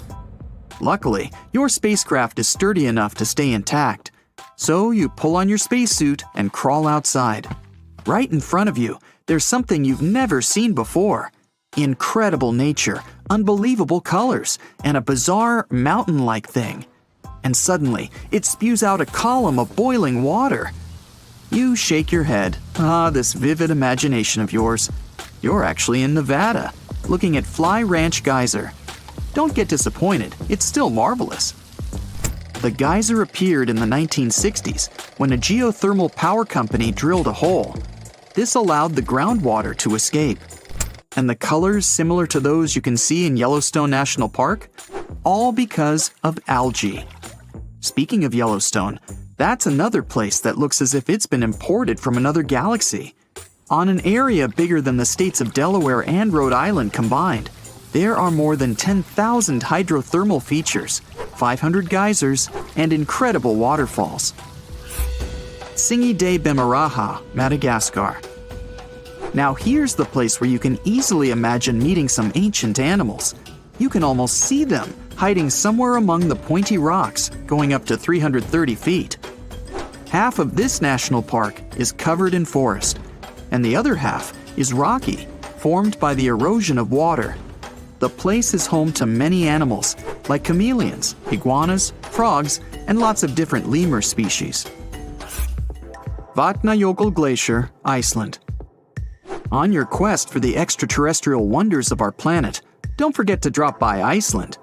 Luckily, your spacecraft is sturdy enough to stay intact. So you pull on your spacesuit and crawl outside. Right in front of you, there's something you've never seen before. Incredible nature, unbelievable colors, and a bizarre mountain-like thing. And suddenly, it spews out a column of boiling water. You shake your head. This vivid imagination of yours. You're actually in Nevada, looking at Fly Ranch Geyser. Don't get disappointed, it's still marvelous. The geyser appeared in the 1960s when a geothermal power company drilled a hole. This allowed the groundwater to escape. And the colors similar to those you can see in Yellowstone National Park? All because of algae. Speaking of Yellowstone, that's another place that looks as if it's been imported from another galaxy. On an area bigger than the states of Delaware and Rhode Island combined, there are more than 10,000 hydrothermal features, 500 geysers, and incredible waterfalls. Tsingy de Bemaraha, Madagascar. Now here's the place where you can easily imagine meeting some ancient animals. You can almost see them hiding somewhere among the pointy rocks, going up to 330 feet. Half of this national park is covered in forest, and the other half is rocky, formed by the erosion of water. The place is home to many animals, like chameleons, iguanas, frogs, and lots of different lemur species. Vatnajökull Glacier, Iceland. On your quest for the extraterrestrial wonders of our planet, don't forget to drop by Iceland.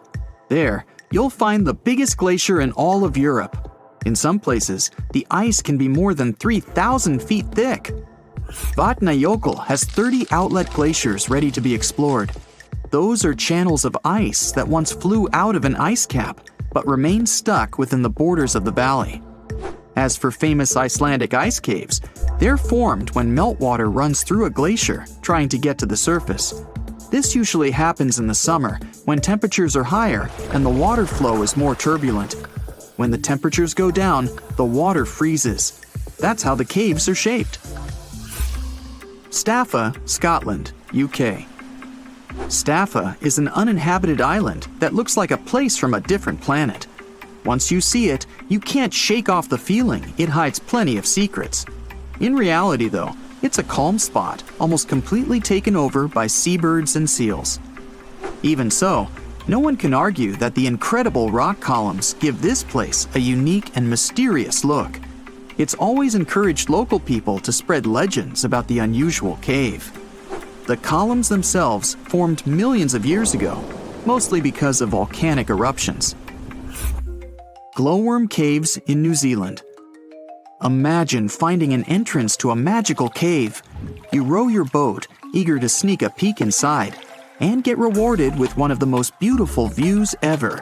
There, you'll find the biggest glacier in all of Europe. In some places, the ice can be more than 3,000 feet thick. Vatnajökull has 30 outlet glaciers ready to be explored. Those are channels of ice that once flew out of an ice cap, but remained stuck within the borders of the valley. As for famous Icelandic ice caves, they're formed when meltwater runs through a glacier, trying to get to the surface. This usually happens in the summer, when temperatures are higher and the water flow is more turbulent. When the temperatures go down, the water freezes. That's how the caves are shaped. Staffa, Scotland, UK. Staffa is an uninhabited island that looks like a place from a different planet. Once you see it, you can't shake off the feeling it hides plenty of secrets. In reality, though, it's a calm spot, almost completely taken over by seabirds and seals. Even so, no one can argue that the incredible rock columns give this place a unique and mysterious look. It's always encouraged local people to spread legends about the unusual cave. The columns themselves formed millions of years ago, mostly because of volcanic eruptions. Glowworm caves in New Zealand. Imagine finding an entrance to a magical cave. You row your boat, eager to sneak a peek inside, and get rewarded with one of the most beautiful views ever.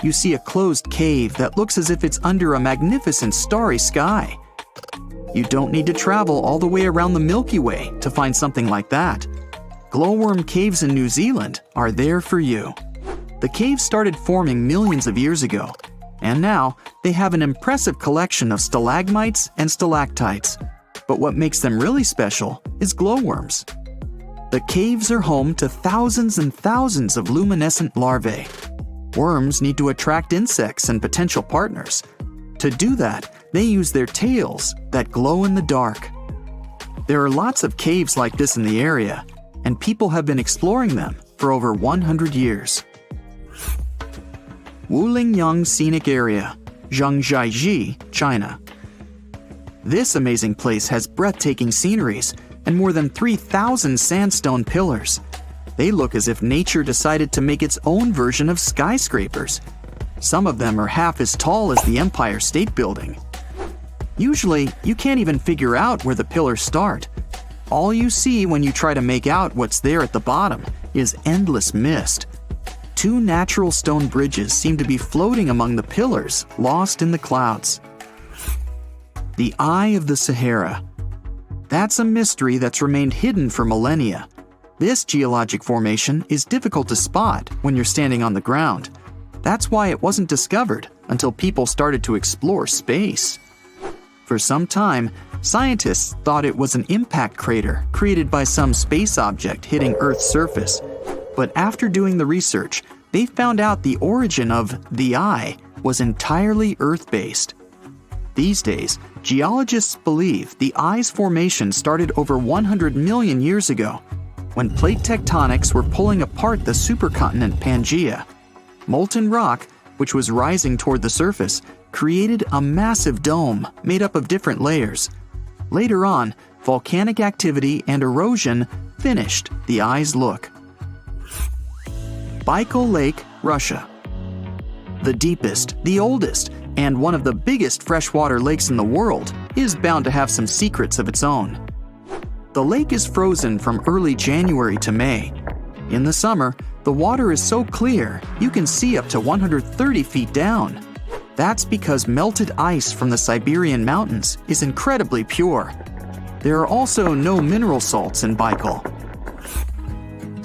You see a closed cave that looks as if it's under a magnificent starry sky. You don't need to travel all the way around the Milky Way to find something like that. Glowworm caves in New Zealand are there for you. The caves started forming millions of years ago, and now they have an impressive collection of stalagmites and stalactites. But what makes them really special is glowworms. The caves are home to thousands and thousands of luminescent larvae. Worms need to attract insects and potential partners. To do that, they use their tails that glow in the dark. There are lots of caves like this in the area, and people have been exploring them for over 100 years. Wulingyang Scenic Area, Zhangjiajie, China. This amazing place has breathtaking sceneries and more than 3,000 sandstone pillars. They look as if nature decided to make its own version of skyscrapers. Some of them are half as tall as the Empire State Building. Usually, you can't even figure out where the pillars start. All you see when you try to make out what's there at the bottom is endless mist. Two natural stone bridges seem to be floating among the pillars, lost in the clouds. The Eye of the Sahara. That's a mystery that's remained hidden for millennia. This geologic formation is difficult to spot when you're standing on the ground. That's why it wasn't discovered until people started to explore space. For some time, scientists thought it was an impact crater created by some space object hitting Earth's surface. But after doing the research, they found out the origin of the eye was entirely Earth-based. These days, geologists believe the eye's formation started over 100 million years ago, when plate tectonics were pulling apart the supercontinent Pangaea. Molten rock, which was rising toward the surface, created a massive dome made up of different layers. Later on, volcanic activity and erosion finished the eye's look. Baikal Lake, Russia. The deepest, the oldest, and one of the biggest freshwater lakes in the world is bound to have some secrets of its own. The lake is frozen from early January to May. In the summer, the water is so clear you can see up to 130 feet down. That's because melted ice from the Siberian mountains is incredibly pure. There are also no mineral salts in Baikal.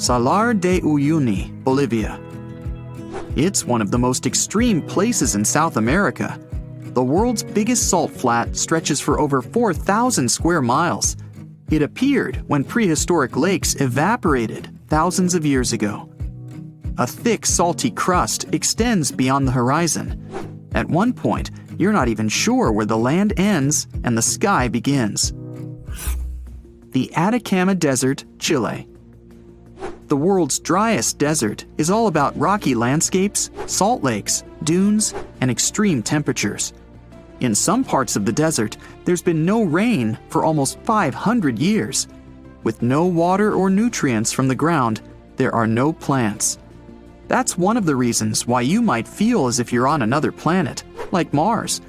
Salar de Uyuni, Bolivia. It's one of the most extreme places in South America. The world's biggest salt flat stretches for over 4,000 square miles. It appeared when prehistoric lakes evaporated thousands of years ago. A thick, salty crust extends beyond the horizon. At one point, you're not even sure where the land ends and the sky begins. The Atacama Desert, Chile. The world's driest desert is all about rocky landscapes, salt lakes, dunes, and extreme temperatures. In some parts of the desert, there's been no rain for almost 500 years. With no water or nutrients from the ground, there are no plants. That's one of the reasons why you might feel as if you're on another planet, like Mars.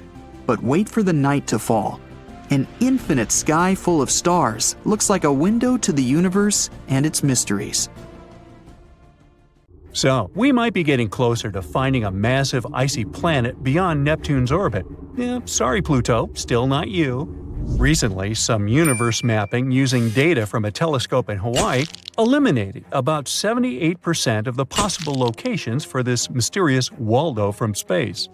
But wait for the night to fall. An infinite sky full of stars looks like a window to the universe and its mysteries. So, we might be getting closer to finding a massive icy planet beyond Neptune's orbit. Sorry Pluto, still not you. Recently, some universe mapping using data from a telescope in Hawaii eliminated about 78% of the possible locations for this mysterious Waldo from space.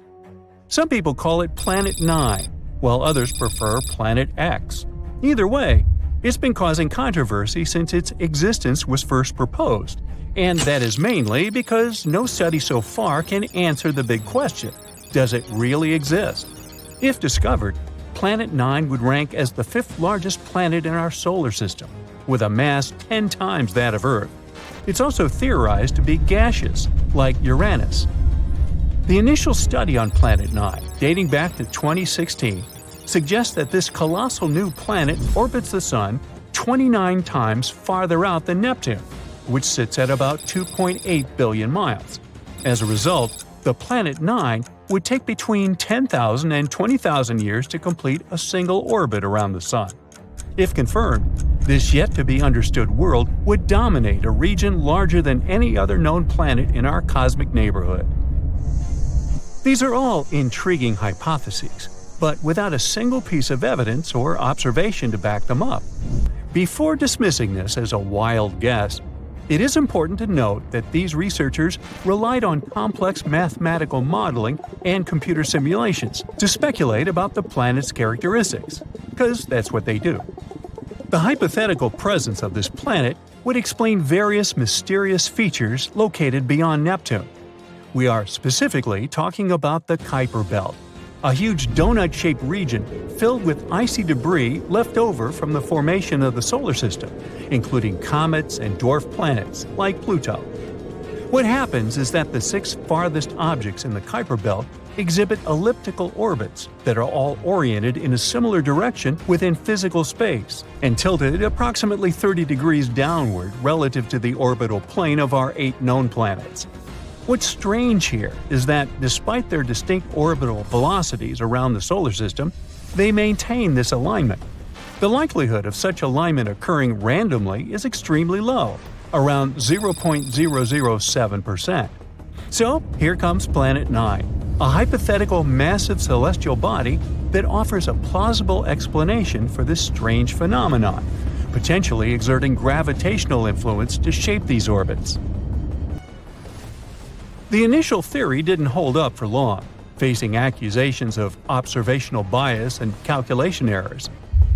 Some people call it Planet 9, while others prefer Planet X. Either way, it's been causing controversy since its existence was first proposed, and that is mainly because no study so far can answer the big question: does it really exist? If discovered, Planet 9 would rank as the fifth largest planet in our solar system, with a mass 10 times that of Earth. It's also theorized to be gaseous, like Uranus. The initial study on Planet 9, dating back to 2016, suggests that this colossal new planet orbits the Sun 29 times farther out than Neptune, which sits at about 2.8 billion miles. As a result, the Planet 9 would take between 10,000 and 20,000 years to complete a single orbit around the Sun. If confirmed, this yet-to-be-understood world would dominate a region larger than any other known planet in our cosmic neighborhood. These are all intriguing hypotheses, but without a single piece of evidence or observation to back them up. Before dismissing this as a wild guess, it is important to note that these researchers relied on complex mathematical modeling and computer simulations to speculate about the planet's characteristics, because that's what they do. The hypothetical presence of this planet would explain various mysterious features located beyond Neptune. We are specifically talking about the Kuiper Belt, a huge donut-shaped region filled with icy debris left over from the formation of the solar system, including comets and dwarf planets like Pluto. What happens is that the 6 farthest objects in the Kuiper Belt exhibit elliptical orbits that are all oriented in a similar direction within physical space and tilted approximately 30 degrees downward relative to the orbital plane of our 8 known planets. What's strange here is that, despite their distinct orbital velocities around the solar system, they maintain this alignment. The likelihood of such alignment occurring randomly is extremely low, around 0.007%. So, here comes Planet 9, a hypothetical massive celestial body that offers a plausible explanation for this strange phenomenon, potentially exerting gravitational influence to shape these orbits. The initial theory didn't hold up for long, facing accusations of observational bias and calculation errors.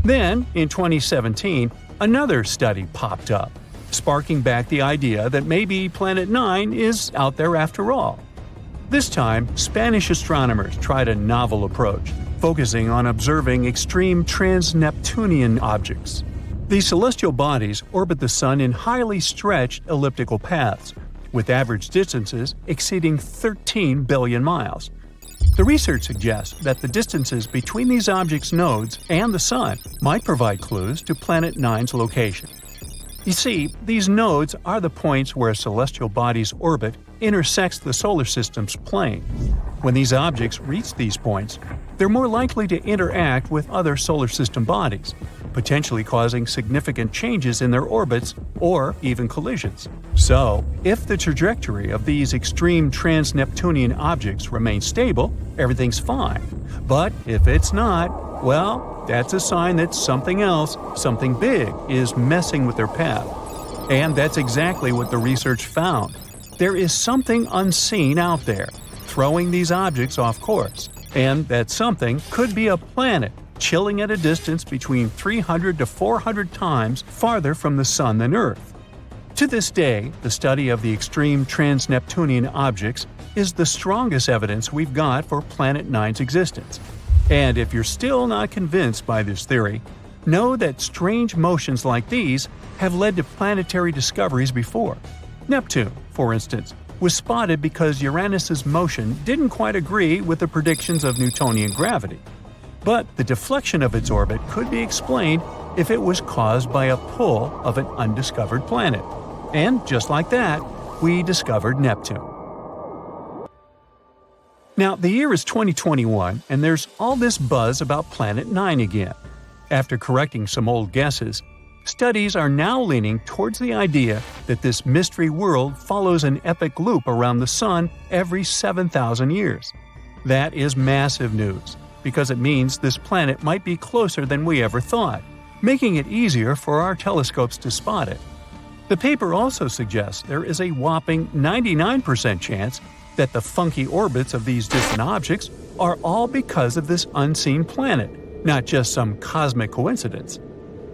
Then, in 2017, another study popped up, sparking back the idea that maybe Planet 9 is out there after all. This time, Spanish astronomers tried a novel approach, focusing on observing extreme trans-Neptunian objects. These celestial bodies orbit the Sun in highly stretched elliptical paths, with average distances exceeding 13 billion miles. The research suggests that the distances between these objects' nodes and the Sun might provide clues to Planet 9's location. You see, these nodes are the points where a celestial body's orbit intersects the solar system's plane. When these objects reach these points, they're more likely to interact with other solar system bodies, potentially causing significant changes in their orbits or even collisions. So, if the trajectory of these extreme trans-Neptunian objects remains stable, everything's fine. But if it's not, well, that's a sign that something else, something big, is messing with their path. And that's exactly what the research found. There is something unseen out there, throwing these objects off course. And that something could be a planet, chilling at a distance between 300 to 400 times farther from the Sun than Earth. To this day, the study of the extreme trans-Neptunian objects is the strongest evidence we've got for Planet 9's existence. And if you're still not convinced by this theory, know that strange motions like these have led to planetary discoveries before. Neptune, for instance, was spotted because Uranus's motion didn't quite agree with the predictions of Newtonian gravity. But the deflection of its orbit could be explained if it was caused by a pull of an undiscovered planet. And just like that, we discovered Neptune. Now, the year is 2021, and there's all this buzz about Planet 9 again. After correcting some old guesses, studies are now leaning towards the idea that this mystery world follows an epic loop around the Sun every 7,000 years. That is massive news, because it means this planet might be closer than we ever thought, making it easier for our telescopes to spot it. The paper also suggests there is a whopping 99% chance that the funky orbits of these distant objects are all because of this unseen planet, not just some cosmic coincidence.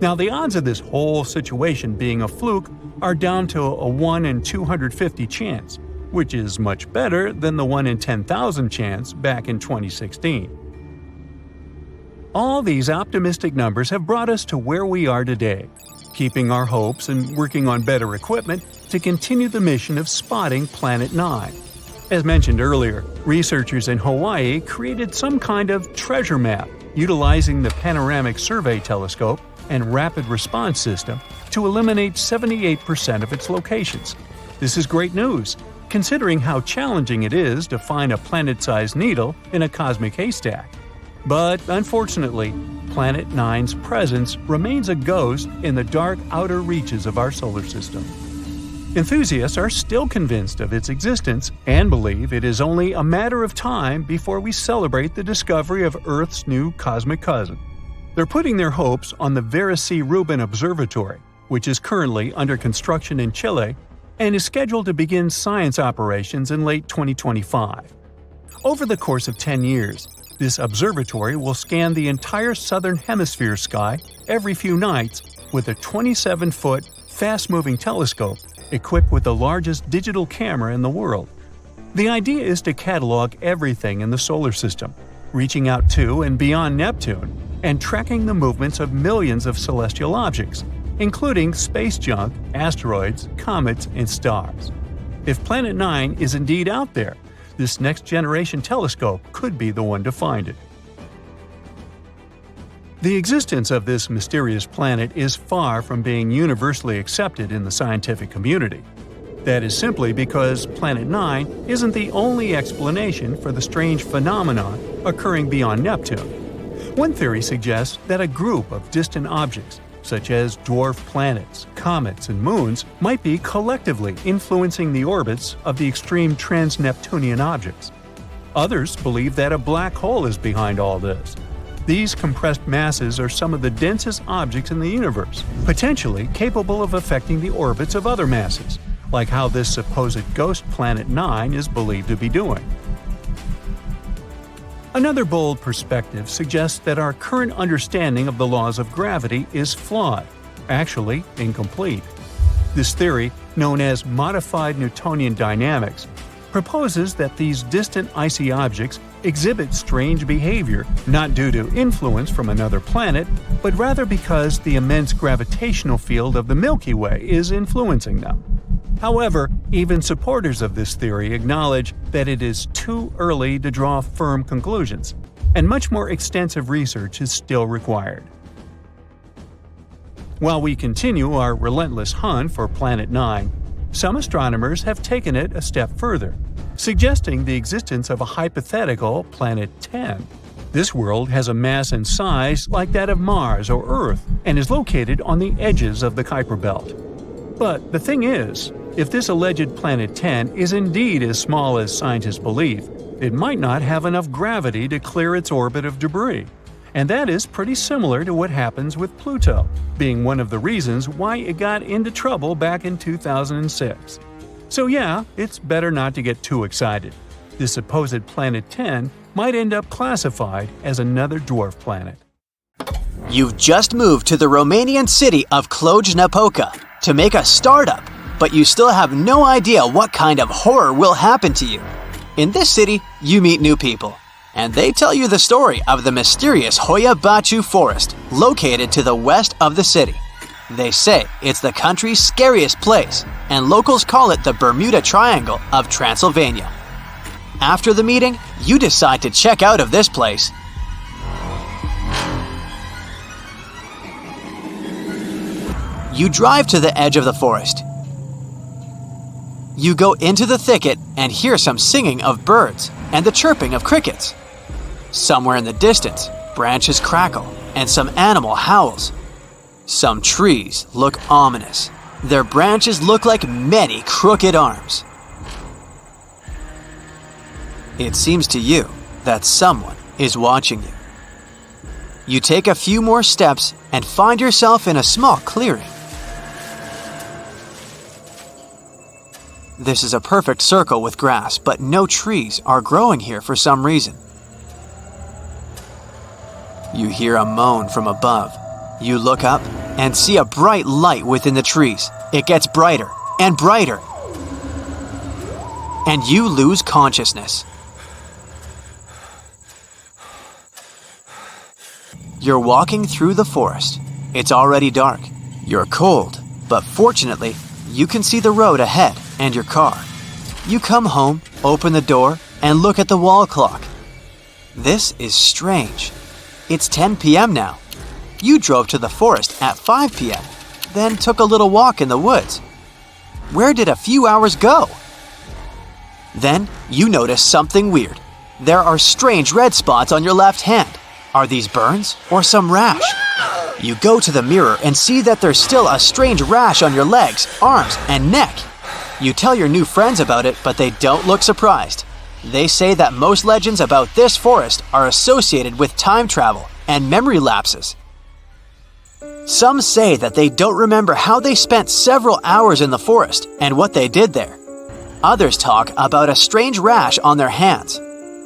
Now, the odds of this whole situation being a fluke are down to a 1 in 250 chance, which is much better than the 1 in 10,000 chance back in 2016. All these optimistic numbers have brought us to where we are today, keeping our hopes and working on better equipment to continue the mission of spotting Planet 9. As mentioned earlier, researchers in Hawaii created some kind of treasure map utilizing the Panoramic Survey Telescope and Rapid Response System to eliminate 78% of its locations. This is great news, considering how challenging it is to find a planet-sized needle in a cosmic haystack. But unfortunately, Planet 9's presence remains a ghost in the dark outer reaches of our solar system. Enthusiasts are still convinced of its existence and believe it is only a matter of time before we celebrate the discovery of Earth's new cosmic cousin. They're putting their hopes on the Vera C. Rubin Observatory, which is currently under construction in Chile and is scheduled to begin science operations in late 2025. Over the course of 10 years, this observatory will scan the entire southern hemisphere sky every few nights with a 27-foot, fast-moving telescope equipped with the largest digital camera in the world. The idea is to catalog everything in the solar system, reaching out to and beyond Neptune, and tracking the movements of millions of celestial objects, including space junk, asteroids, comets, and stars. If Planet 9 is indeed out there, this next-generation telescope could be the one to find it. The existence of this mysterious planet is far from being universally accepted in the scientific community. That is simply because Planet 9 isn't the only explanation for the strange phenomenon occurring beyond Neptune. One theory suggests that a group of distant objects, such as dwarf planets, comets, and moons, might be collectively influencing the orbits of the extreme trans-Neptunian objects. Others believe that a black hole is behind all this. These compressed masses are some of the densest objects in the universe, potentially capable of affecting the orbits of other masses, like how this supposed ghost Planet 9 is believed to be doing. Another bold perspective suggests that our current understanding of the laws of gravity is flawed, actually incomplete. This theory, known as modified Newtonian dynamics, proposes that these distant icy objects exhibit strange behavior not due to influence from another planet, but rather because the immense gravitational field of the Milky Way is influencing them. However, even supporters of this theory acknowledge that it is too early to draw firm conclusions, and much more extensive research is still required. While we continue our relentless hunt for Planet 9, some astronomers have taken it a step further, suggesting the existence of a hypothetical Planet 10. This world has a mass and size like that of Mars or Earth and is located on the edges of the Kuiper Belt. But the thing is, if this alleged Planet 10 is indeed as small as scientists believe, it might not have enough gravity to clear its orbit of debris. And that is pretty similar to what happens with Pluto, being one of the reasons why it got into trouble back in 2006. So yeah, it's better not to get too excited. This supposed Planet 10 might end up classified as another dwarf planet. You've just moved to the Romanian city of Cluj-Napoca to make a startup, but you still have no idea what kind of horror will happen to you. In this city, you meet new people, and they tell you the story of the mysterious Hoia Baciu forest located to the west of the city. They say it's the country's scariest place, and locals call it the Bermuda Triangle of Transylvania. After the meeting, you decide to check out of this place. You drive to the edge of the forest. You go into the thicket and hear some singing of birds and the chirping of crickets. Somewhere in the distance, branches crackle and some animal howls. Some trees look ominous. Their branches look like many crooked arms. It seems to you that someone is watching you. You take a few more steps and find yourself in a small clearing. This is a perfect circle with grass, but no trees are growing here for some reason. You hear a moan from above. You look up and see a bright light within the trees. It gets brighter and brighter. And you lose consciousness. You're walking through the forest. It's already dark. You're cold, but fortunately, you can see the road ahead and your car. You come home, open the door, and look at the wall clock. This is strange. It's 10 p.m. now. You drove to the forest at 5 p.m., then took a little walk in the woods. Where did a few hours go? Then you notice something weird. There are strange red spots on your left hand. Are these burns or some rash? You go to the mirror and see that there's still a strange rash on your legs, arms, and neck. You tell your new friends about it, but they don't look surprised. They say that most legends about this forest are associated with time travel and memory lapses. Some say that they don't remember how they spent several hours in the forest and what they did there. Others talk about a strange rash on their hands.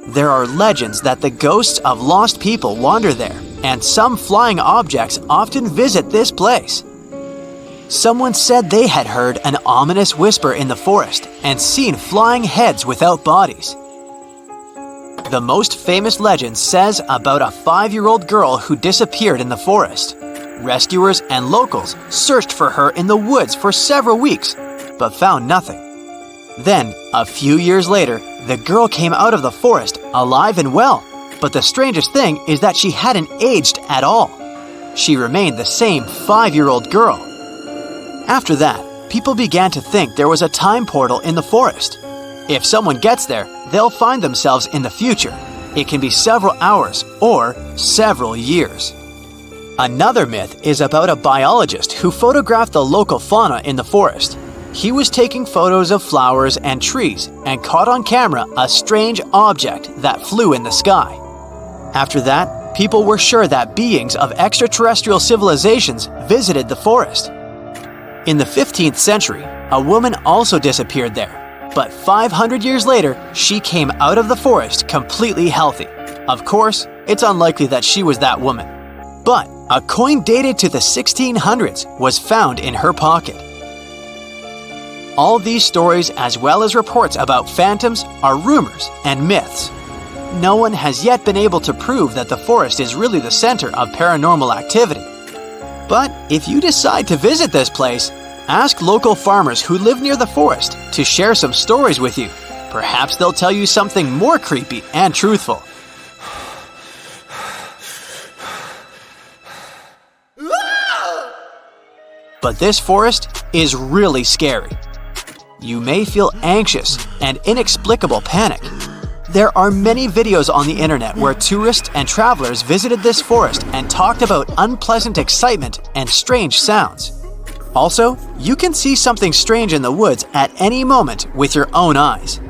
There are legends that the ghosts of lost people wander there, and some flying objects often visit this place. Someone said they had heard an ominous whisper in the forest and seen flying heads without bodies. The most famous legend says about a 5-year-old girl who disappeared in the forest. Rescuers and locals searched for her in the woods for several weeks, but found nothing. Then, a few years later, the girl came out of the forest alive and well, but the strangest thing is that she hadn't aged at all. She remained the same 5-year-old girl. After that, people began to think there was a time portal in the forest. If someone gets there, they'll find themselves in the future. It can be several hours or several years. Another myth is about a biologist who photographed the local fauna in the forest. He was taking photos of flowers and trees and caught on camera a strange object that flew in the sky. After that, people were sure that beings of extraterrestrial civilizations visited the forest. In the 15th century, a woman also disappeared there. But 500 years later, she came out of the forest completely healthy. Of course, it's unlikely that she was that woman. But a coin dated to the 1600s was found in her pocket. All these stories, as well as reports about phantoms, are rumors and myths. No one has yet been able to prove that the forest is really the center of paranormal activity. But if you decide to visit this place, ask local farmers who live near the forest to share some stories with you. Perhaps they'll tell you something more creepy and truthful. But this forest is really scary. You may feel anxious and inexplicable panic. There are many videos on the internet where tourists and travelers visited this forest and talked about unpleasant excitement and strange sounds. Also, you can see something strange in the woods at any moment with your own eyes.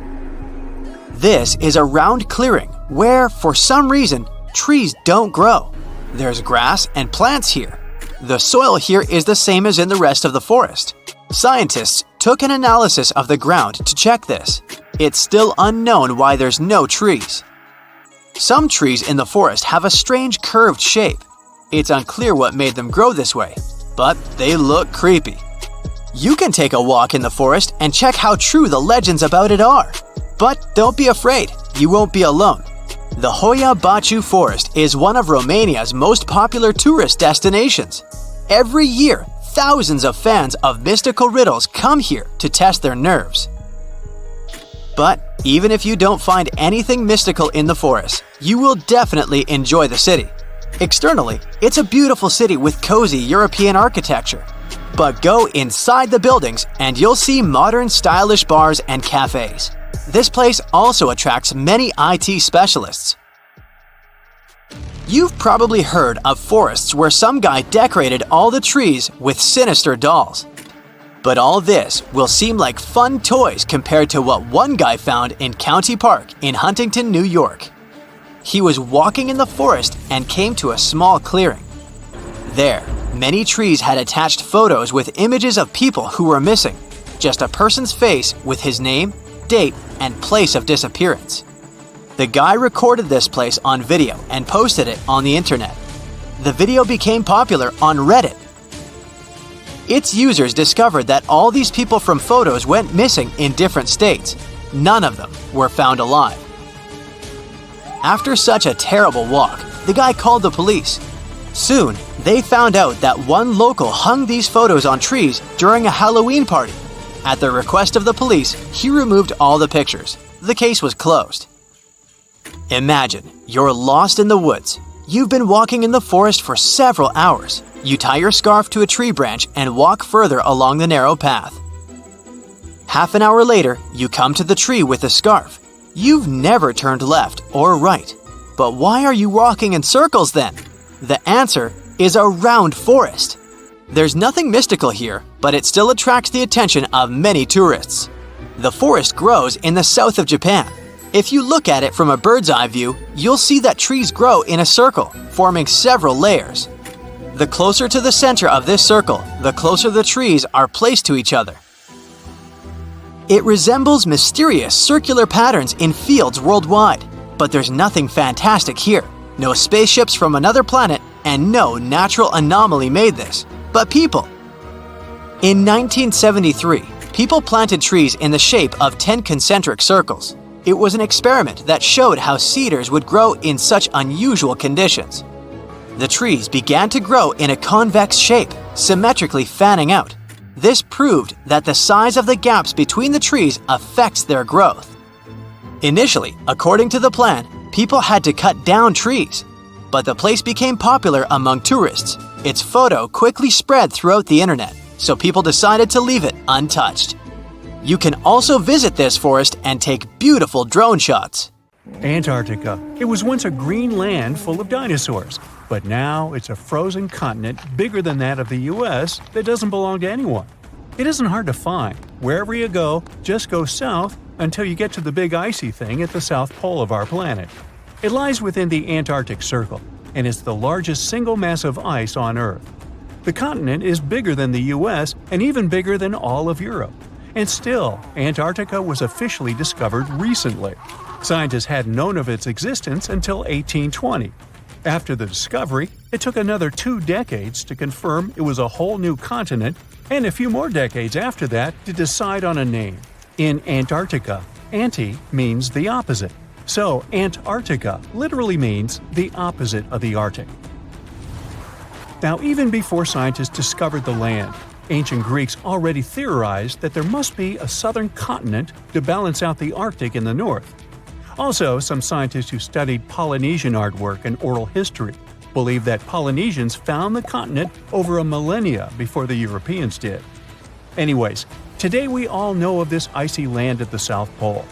This is a round clearing where, for some reason, trees don't grow. There's grass and plants here. The soil here is the same as in the rest of the forest. Scientists took an analysis of the ground to check this. It's still unknown why there's no trees. Some trees in the forest have a strange curved shape. It's unclear what made them grow this way, but they look creepy. You can take a walk in the forest and check how true the legends about it are. But don't be afraid, you won't be alone. The Hoia Baciu Forest is one of Romania's most popular tourist destinations. Every year, thousands of fans of mystical riddles come here to test their nerves. But even if you don't find anything mystical in the forest, you will definitely enjoy the city. Externally, it's a beautiful city with cozy European architecture. But go inside the buildings and you'll see modern stylish bars and cafes. This place also attracts many IT specialists. You've probably heard of forests where some guy decorated all the trees with sinister dolls. But all this will seem like fun toys compared to what one guy found in County Park in Huntington, New York. He was walking in the forest and came to a small clearing. There, many trees had attached photos with images of people who were missing, just a person's face with his name, date, and place of disappearance. The guy recorded this place on video and posted it on the internet. The video became popular on Reddit. Its users discovered that all these people from photos went missing in different states. None of them were found alive. After such a terrible walk, the guy called the police. Soon, they found out that one local hung these photos on trees during a Halloween party. At the request of the police, he removed all the pictures. The case was closed. Imagine, you're lost in the woods. You've been walking in the forest for several hours. You tie your scarf to a tree branch and walk further along the narrow path. Half an hour later, you come to the tree with the scarf. You've never turned left or right. But why are you walking in circles then? The answer is a round forest. There's nothing mystical here, but it still attracts the attention of many tourists. The forest grows in the south of Japan. If you look at it from a bird's eye view, you'll see that trees grow in a circle, forming several layers. The closer to the center of this circle, the closer the trees are placed to each other. It resembles mysterious circular patterns in fields worldwide, but there's nothing fantastic here. No spaceships from another planet, and no natural anomaly made this, but people. In 1973, people planted trees in the shape of 10 concentric circles. It was an experiment that showed how cedars would grow in such unusual conditions. The trees began to grow in a convex shape, symmetrically fanning out. This proved that the size of the gaps between the trees affects their growth. Initially, according to the plan, people had to cut down trees. But the place became popular among tourists. Its photo quickly spread throughout the internet, so people decided to leave it untouched. You can also visit this forest and take beautiful drone shots. Antarctica. It was once a green land full of dinosaurs, but now it's a frozen continent bigger than that of the US that doesn't belong to anyone. It isn't hard to find. Wherever you go, just go south until you get to the big icy thing at the south pole of our planet. It lies within the Antarctic Circle, and it's the largest single mass of ice on Earth. The continent is bigger than the US and even bigger than all of Europe. And still, Antarctica was officially discovered recently. Scientists hadn't known of its existence until 1820. After the discovery, it took another 2 decades to confirm it was a whole new continent, and a few more decades after that to decide on a name. In Antarctica, anti means the opposite. So, Antarctica literally means the opposite of the Arctic. Now, even before scientists discovered the land, ancient Greeks already theorized that there must be a southern continent to balance out the Arctic in the north. Also, some scientists who studied Polynesian artwork and oral history believe that Polynesians found the continent over a millennia before the Europeans did. Anyways, today we all know of this icy land at the South Pole.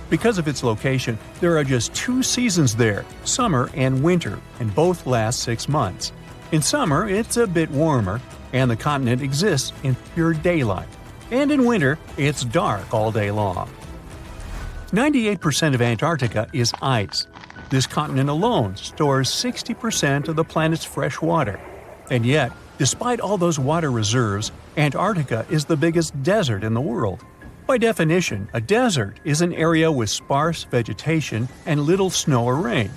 Because of its location, there are just 2 seasons there, summer and winter, and both last 6 months. In summer, it's a bit warmer, and the continent exists in pure daylight. And in winter, it's dark all day long. 98% of Antarctica is ice. This continent alone stores 60% of the planet's fresh water. And yet, despite all those water reserves, Antarctica is the biggest desert in the world. By definition, a desert is an area with sparse vegetation and little snow or rain.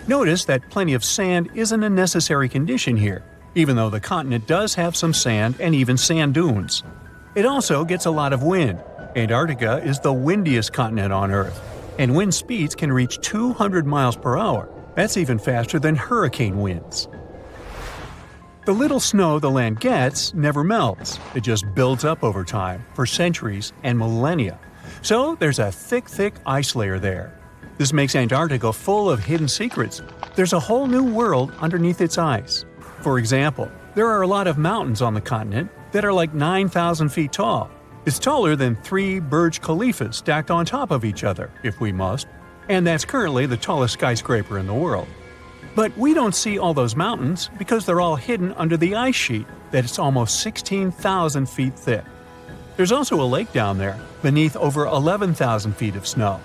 Notice that plenty of sand isn't a necessary condition here, even though the continent does have some sand and even sand dunes. It also gets a lot of wind. Antarctica is the windiest continent on Earth, and wind speeds can reach 200 miles per hour. That's even faster than hurricane winds. The little snow the land gets never melts. It just builds up over time, for centuries and millennia. So there's a thick ice layer there. This makes Antarctica full of hidden secrets. There's a whole new world underneath its ice. For example, there are a lot of mountains on the continent that are like 9,000 feet tall. It's taller than 3 Burj Khalifas stacked on top of each other, if we must, and that's currently the tallest skyscraper in the world. But we don't see all those mountains because they're all hidden under the ice sheet that's almost 16,000 feet thick. There's also a lake down there, beneath over 11,000 feet of snow.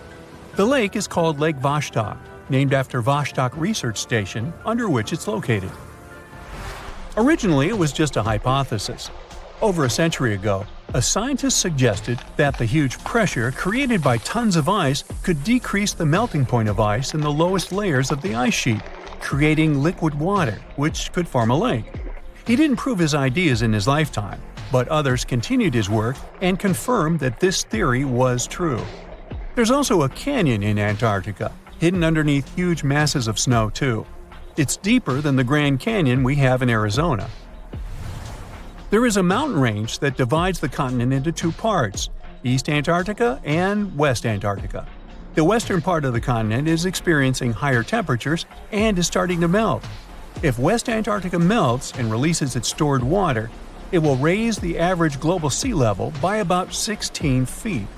The lake is called Lake Vostok, named after Vostok Research Station, under which it's located. Originally, it was just a hypothesis. Over a century ago, a scientist suggested that the huge pressure created by tons of ice could decrease the melting point of ice in the lowest layers of the ice sheet, creating liquid water, which could form a lake. He didn't prove his ideas in his lifetime, but others continued his work and confirmed that this theory was true. There's also a canyon in Antarctica, hidden underneath huge masses of snow too. It's deeper than the Grand Canyon we have in Arizona. There is a mountain range that divides the continent into 2 parts, East Antarctica and West Antarctica. The western part of the continent is experiencing higher temperatures and is starting to melt. If West Antarctica melts and releases its stored water, it will raise the average global sea level by about 16 feet.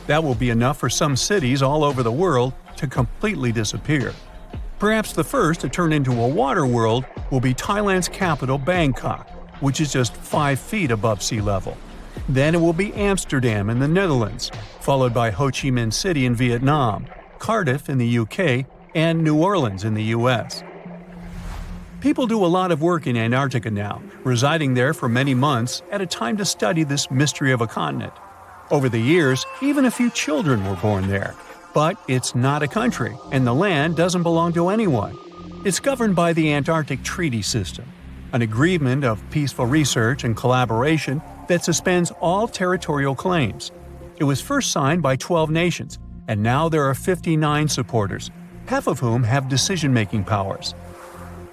That will be enough for some cities all over the world to completely disappear. Perhaps the first to turn into a water world will be Thailand's capital, Bangkok, which is just 5 feet above sea level. Then it will be Amsterdam in the Netherlands, followed by Ho Chi Minh City in Vietnam, Cardiff in the UK, and New Orleans in the US. People do a lot of work in Antarctica now, residing there for many months at a time to study this mystery of a continent. Over the years, even a few children were born there. But it's not a country, and the land doesn't belong to anyone. It's governed by the Antarctic Treaty System, an agreement of peaceful research and collaboration that suspends all territorial claims. It was first signed by 12 nations, and now there are 59 supporters, half of whom have decision-making powers.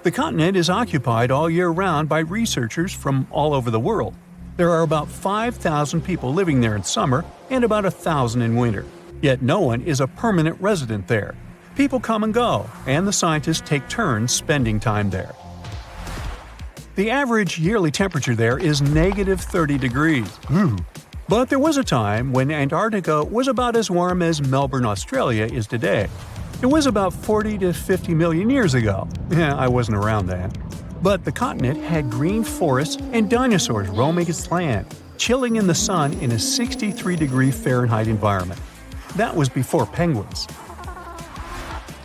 The continent is occupied all year round by researchers from all over the world. There are about 5,000 people living there in summer and about 1,000 in winter. Yet no one is a permanent resident there. People come and go, and the scientists take turns spending time there. The average yearly temperature there is negative 30 degrees. But there was a time when Antarctica was about as warm as Melbourne, Australia is today. It was about 40 to 50 million years ago. I wasn't around then. But the continent had green forests and dinosaurs roaming its land, chilling in the sun in a 63-degree Fahrenheit environment. That was before penguins.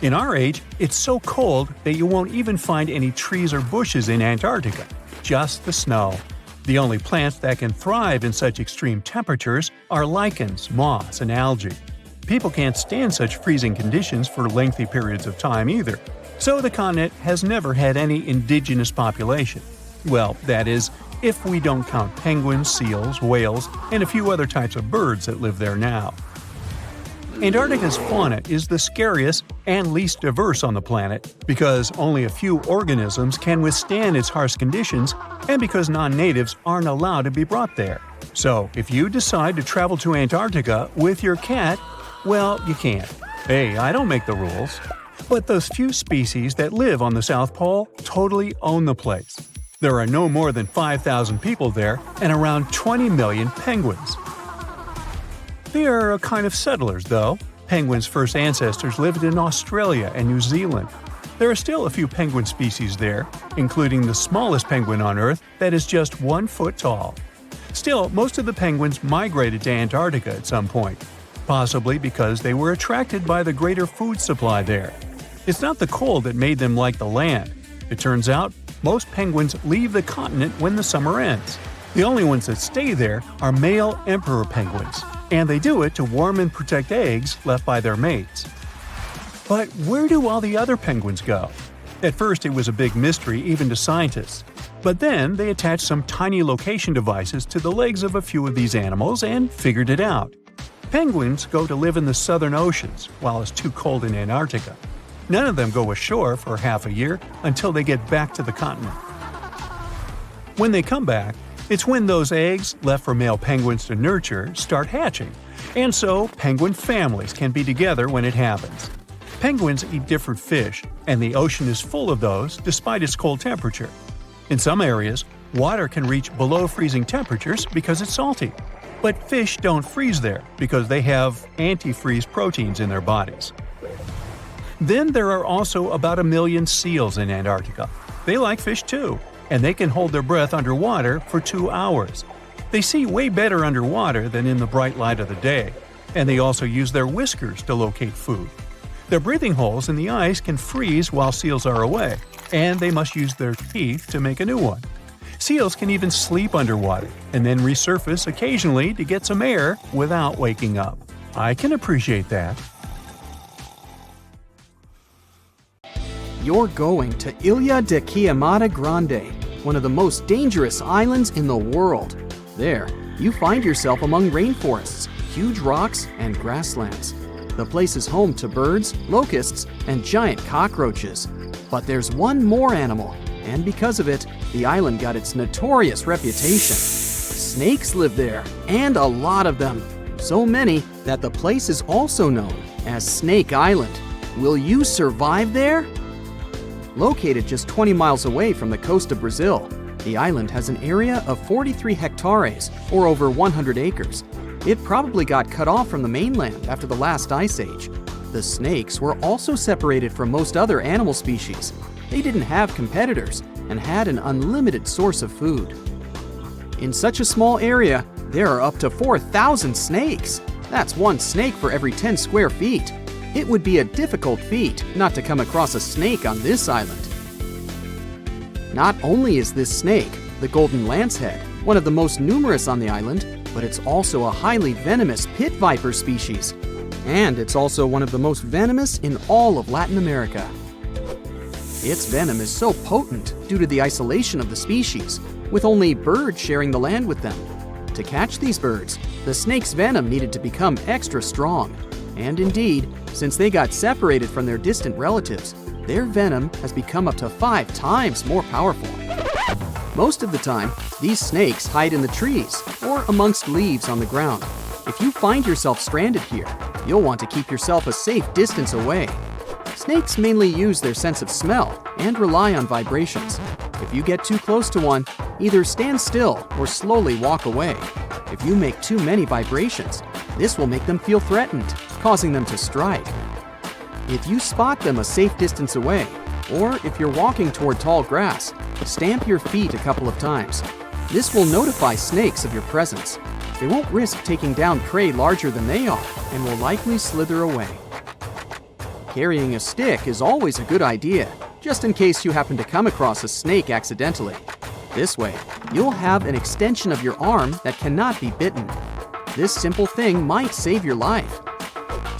In our age, it's so cold that you won't even find any trees or bushes in Antarctica, just the snow. The only plants that can thrive in such extreme temperatures are lichens, moss, and algae. People can't stand such freezing conditions for lengthy periods of time either, so the continent has never had any indigenous population. Well, that is, if we don't count penguins, seals, whales, and a few other types of birds that live there now. Antarctica's fauna is the scariest and least diverse on the planet because only a few organisms can withstand its harsh conditions and because non-natives aren't allowed to be brought there. So, if you decide to travel to Antarctica with your cat, well, you can't. Hey, I don't make the rules. But those few species that live on the South Pole totally own the place. There are no more than 5,000 people there and around 20 million penguins. They are a kind of settlers, though. Penguins' first ancestors lived in Australia and New Zealand. There are still a few penguin species there, including the smallest penguin on Earth that is just 1 foot tall. Still, most of the penguins migrated to Antarctica at some point, possibly because they were attracted by the greater food supply there. It's not the cold that made them like the land. It turns out, most penguins leave the continent when the summer ends. The only ones that stay there are male emperor penguins, and they do it to warm and protect eggs left by their mates. But where do all the other penguins go? At first it was a big mystery even to scientists, but then they attached some tiny location devices to the legs of a few of these animals and figured it out. Penguins go to live in the southern oceans while it's too cold in Antarctica. None of them go ashore for half a year until they get back to the continent. When they come back, it's when those eggs, left for male penguins to nurture, start hatching, and so penguin families can be together when it happens. Penguins eat different fish, and the ocean is full of those despite its cold temperature. In some areas, water can reach below freezing temperatures because it's salty. But fish don't freeze there because they have antifreeze proteins in their bodies. Then there are also about 1 million seals in Antarctica. They like fish too, and they can hold their breath underwater for 2 hours. They see way better underwater than in the bright light of the day, and they also use their whiskers to locate food. Their breathing holes in the ice can freeze while seals are away, and they must use their teeth to make a new one. Seals can even sleep underwater and then resurface occasionally to get some air without waking up. I can appreciate that. You're going to Ilha de Queimada Grande, one of the most dangerous islands in the world. There, you find yourself among rainforests, huge rocks, and grasslands. The place is home to birds, locusts, and giant cockroaches. But there's one more animal, and because of it, the island got its notorious reputation. Snakes live there, and a lot of them. So many that the place is also known as Snake Island. Will you survive there? Located just 20 miles away from the coast of Brazil, the island has an area of 43 hectares, or over 100 acres. It probably got cut off from the mainland after the last ice age. The snakes were also separated from most other animal species. They didn't have competitors and had an unlimited source of food. In such a small area, there are up to 4,000 snakes. That's one snake for every 10 square feet. It would be a difficult feat not to come across a snake on this island. Not only is this snake, the golden lancehead, one of the most numerous on the island, but it's also a highly venomous pit viper species. And it's also one of the most venomous in all of Latin America. Its venom is so potent due to the isolation of the species, with only birds sharing the land with them. To catch these birds, the snake's venom needed to become extra strong. And indeed, since they got separated from their distant relatives, their venom has become up to 5 times more powerful. Most of the time, these snakes hide in the trees or amongst leaves on the ground. If you find yourself stranded here, you'll want to keep yourself a safe distance away. Snakes mainly use their sense of smell and rely on vibrations. If you get too close to one, either stand still or slowly walk away. If you make too many vibrations, this will make them feel threatened, causing them to strike. If you spot them a safe distance away, or if you're walking toward tall grass, stamp your feet a couple of times. This will notify snakes of your presence. They won't risk taking down prey larger than they are and will likely slither away. Carrying a stick is always a good idea, just in case you happen to come across a snake accidentally. This way, you'll have an extension of your arm that cannot be bitten. This simple thing might save your life.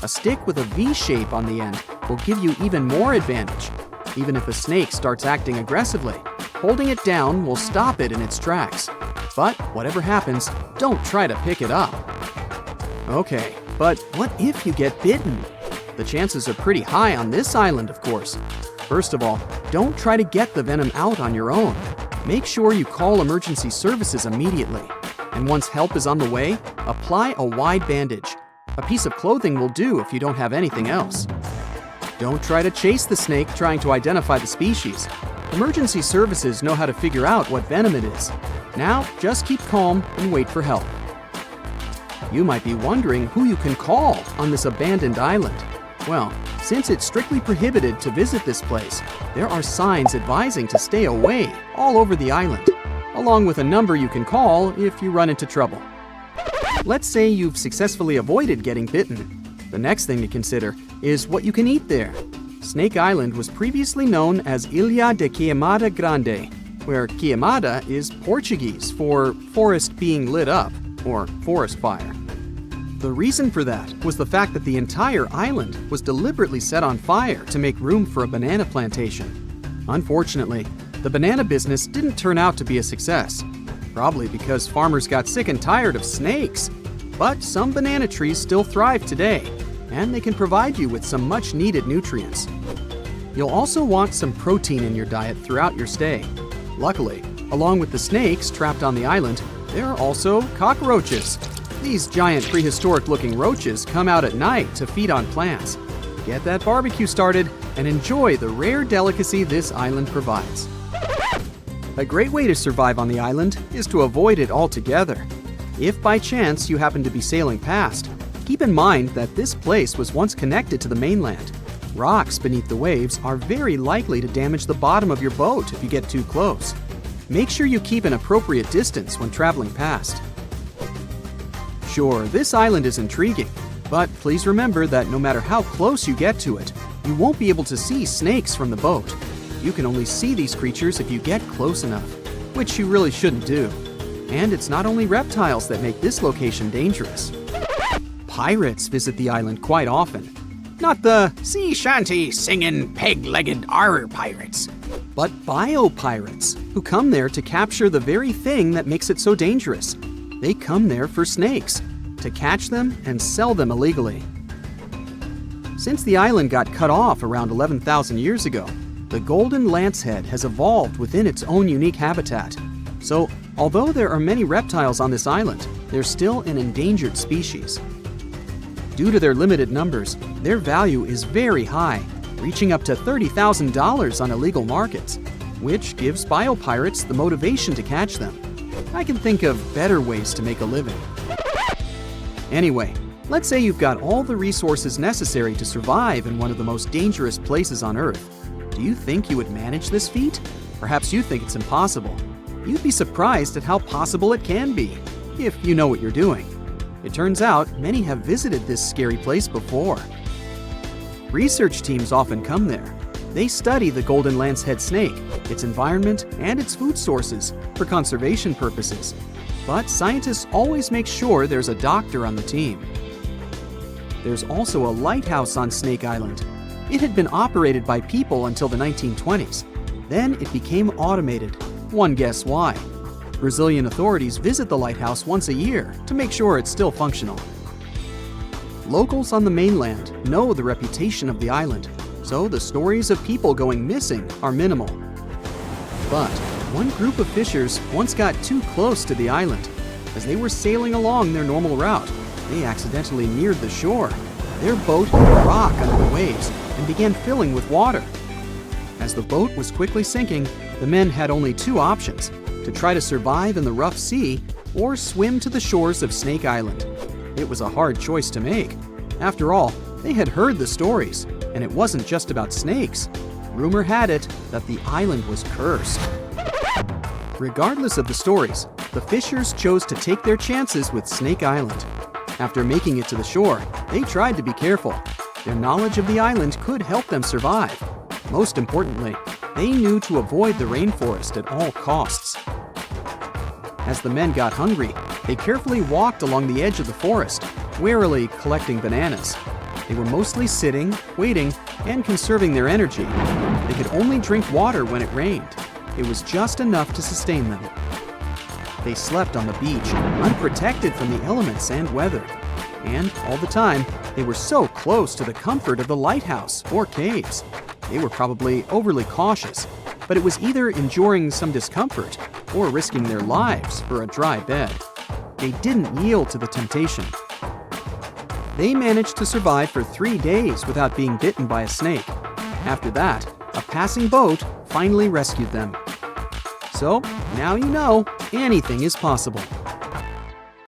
A stick with a V shape on the end will give you even more advantage. Even if a snake starts acting aggressively, holding it down will stop it in its tracks. But whatever happens, don't try to pick it up. Okay, but what if you get bitten? The chances are pretty high on this island, of course. First of all, don't try to get the venom out on your own. Make sure you call emergency services immediately. And once help is on the way, apply a wide bandage. A piece of clothing will do if you don't have anything else. Don't try to chase the snake trying to identify the species. Emergency services know how to figure out what venom it is. Now, just keep calm and wait for help. You might be wondering who you can call on this abandoned island. Well, since it's strictly prohibited to visit this place, there are signs advising to stay away all over the island, along with a number you can call if you run into trouble. Let's say you've successfully avoided getting bitten. The next thing to consider is what you can eat there. Snake Island was previously known as Ilha de Queimada Grande, where queimada is Portuguese for forest being lit up, or forest fire. The reason for that was the fact that the entire island was deliberately set on fire to make room for a banana plantation. Unfortunately, the banana business didn't turn out to be a success, probably because farmers got sick and tired of snakes. But some banana trees still thrive today, and they can provide you with some much-needed nutrients. You'll also want some protein in your diet throughout your stay. Luckily, along with the snakes trapped on the island, there are also cockroaches. These giant prehistoric-looking roaches come out at night to feed on plants. Get that barbecue started and enjoy the rare delicacy this island provides. A great way to survive on the island is to avoid it altogether. If by chance you happen to be sailing past, keep in mind that this place was once connected to the mainland. Rocks beneath the waves are very likely to damage the bottom of your boat if you get too close. Make sure you keep an appropriate distance when traveling past. Sure, this island is intriguing, but please remember that no matter how close you get to it, you won't be able to see snakes from the boat. You can only see these creatures if you get close enough, which you really shouldn't do. And it's not only reptiles that make this location dangerous. Pirates visit the island quite often. Not the sea shanty singing peg-legged arr pirates, but bio-pirates who come there to capture the very thing that makes it so dangerous. They come there for snakes, to catch them and sell them illegally. Since the island got cut off around 11,000 years ago, the golden lancehead has evolved within its own unique habitat. So, although there are many reptiles on this island, they're still an endangered species. Due to their limited numbers, their value is very high, reaching up to $30,000 on illegal markets, which gives biopirates the motivation to catch them. I can think of better ways to make a living. Anyway, let's say you've got all the resources necessary to survive in one of the most dangerous places on Earth. Do you think you would manage this feat? Perhaps you think it's impossible. You'd be surprised at how possible it can be, if you know what you're doing. It turns out many have visited this scary place before. Research teams often come there. They study the golden lancehead snake, its environment, and its food sources for conservation purposes. But scientists always make sure there's a doctor on the team. There's also a lighthouse on Snake Island. It had been operated by people until the 1920s. Then it became automated. One guess why. Brazilian authorities visit the lighthouse once a year to make sure it's still functional. Locals on the mainland know the reputation of the island, so the stories of people going missing are minimal. But one group of fishers once got too close to the island. As they were sailing along their normal route, they accidentally neared the shore. Their boat hit a rock under the waves and began filling with water. As the boat was quickly sinking, the men had only two options: to try to survive in the rough sea or swim to the shores of Snake Island. It was a hard choice to make. After all, they had heard the stories, and it wasn't just about snakes. Rumor had it that the island was cursed. Regardless of the stories, the fishers chose to take their chances with Snake Island. After making it to the shore, they tried to be careful. Their knowledge of the island could help them survive. Most importantly, they knew to avoid the rainforest at all costs. As the men got hungry, they carefully walked along the edge of the forest, warily collecting bananas. They were mostly sitting, waiting, and conserving their energy. They could only drink water when it rained. It was just enough to sustain them. They slept on the beach, unprotected from the elements and weather. And all the time, they were so close to the comfort of the lighthouse or caves. They were probably overly cautious, but it was either enduring some discomfort or risking their lives for a dry bed. They didn't yield to the temptation. They managed to survive for 3 days without being bitten by a snake. After that, a passing boat finally rescued them. So, now you know anything is possible.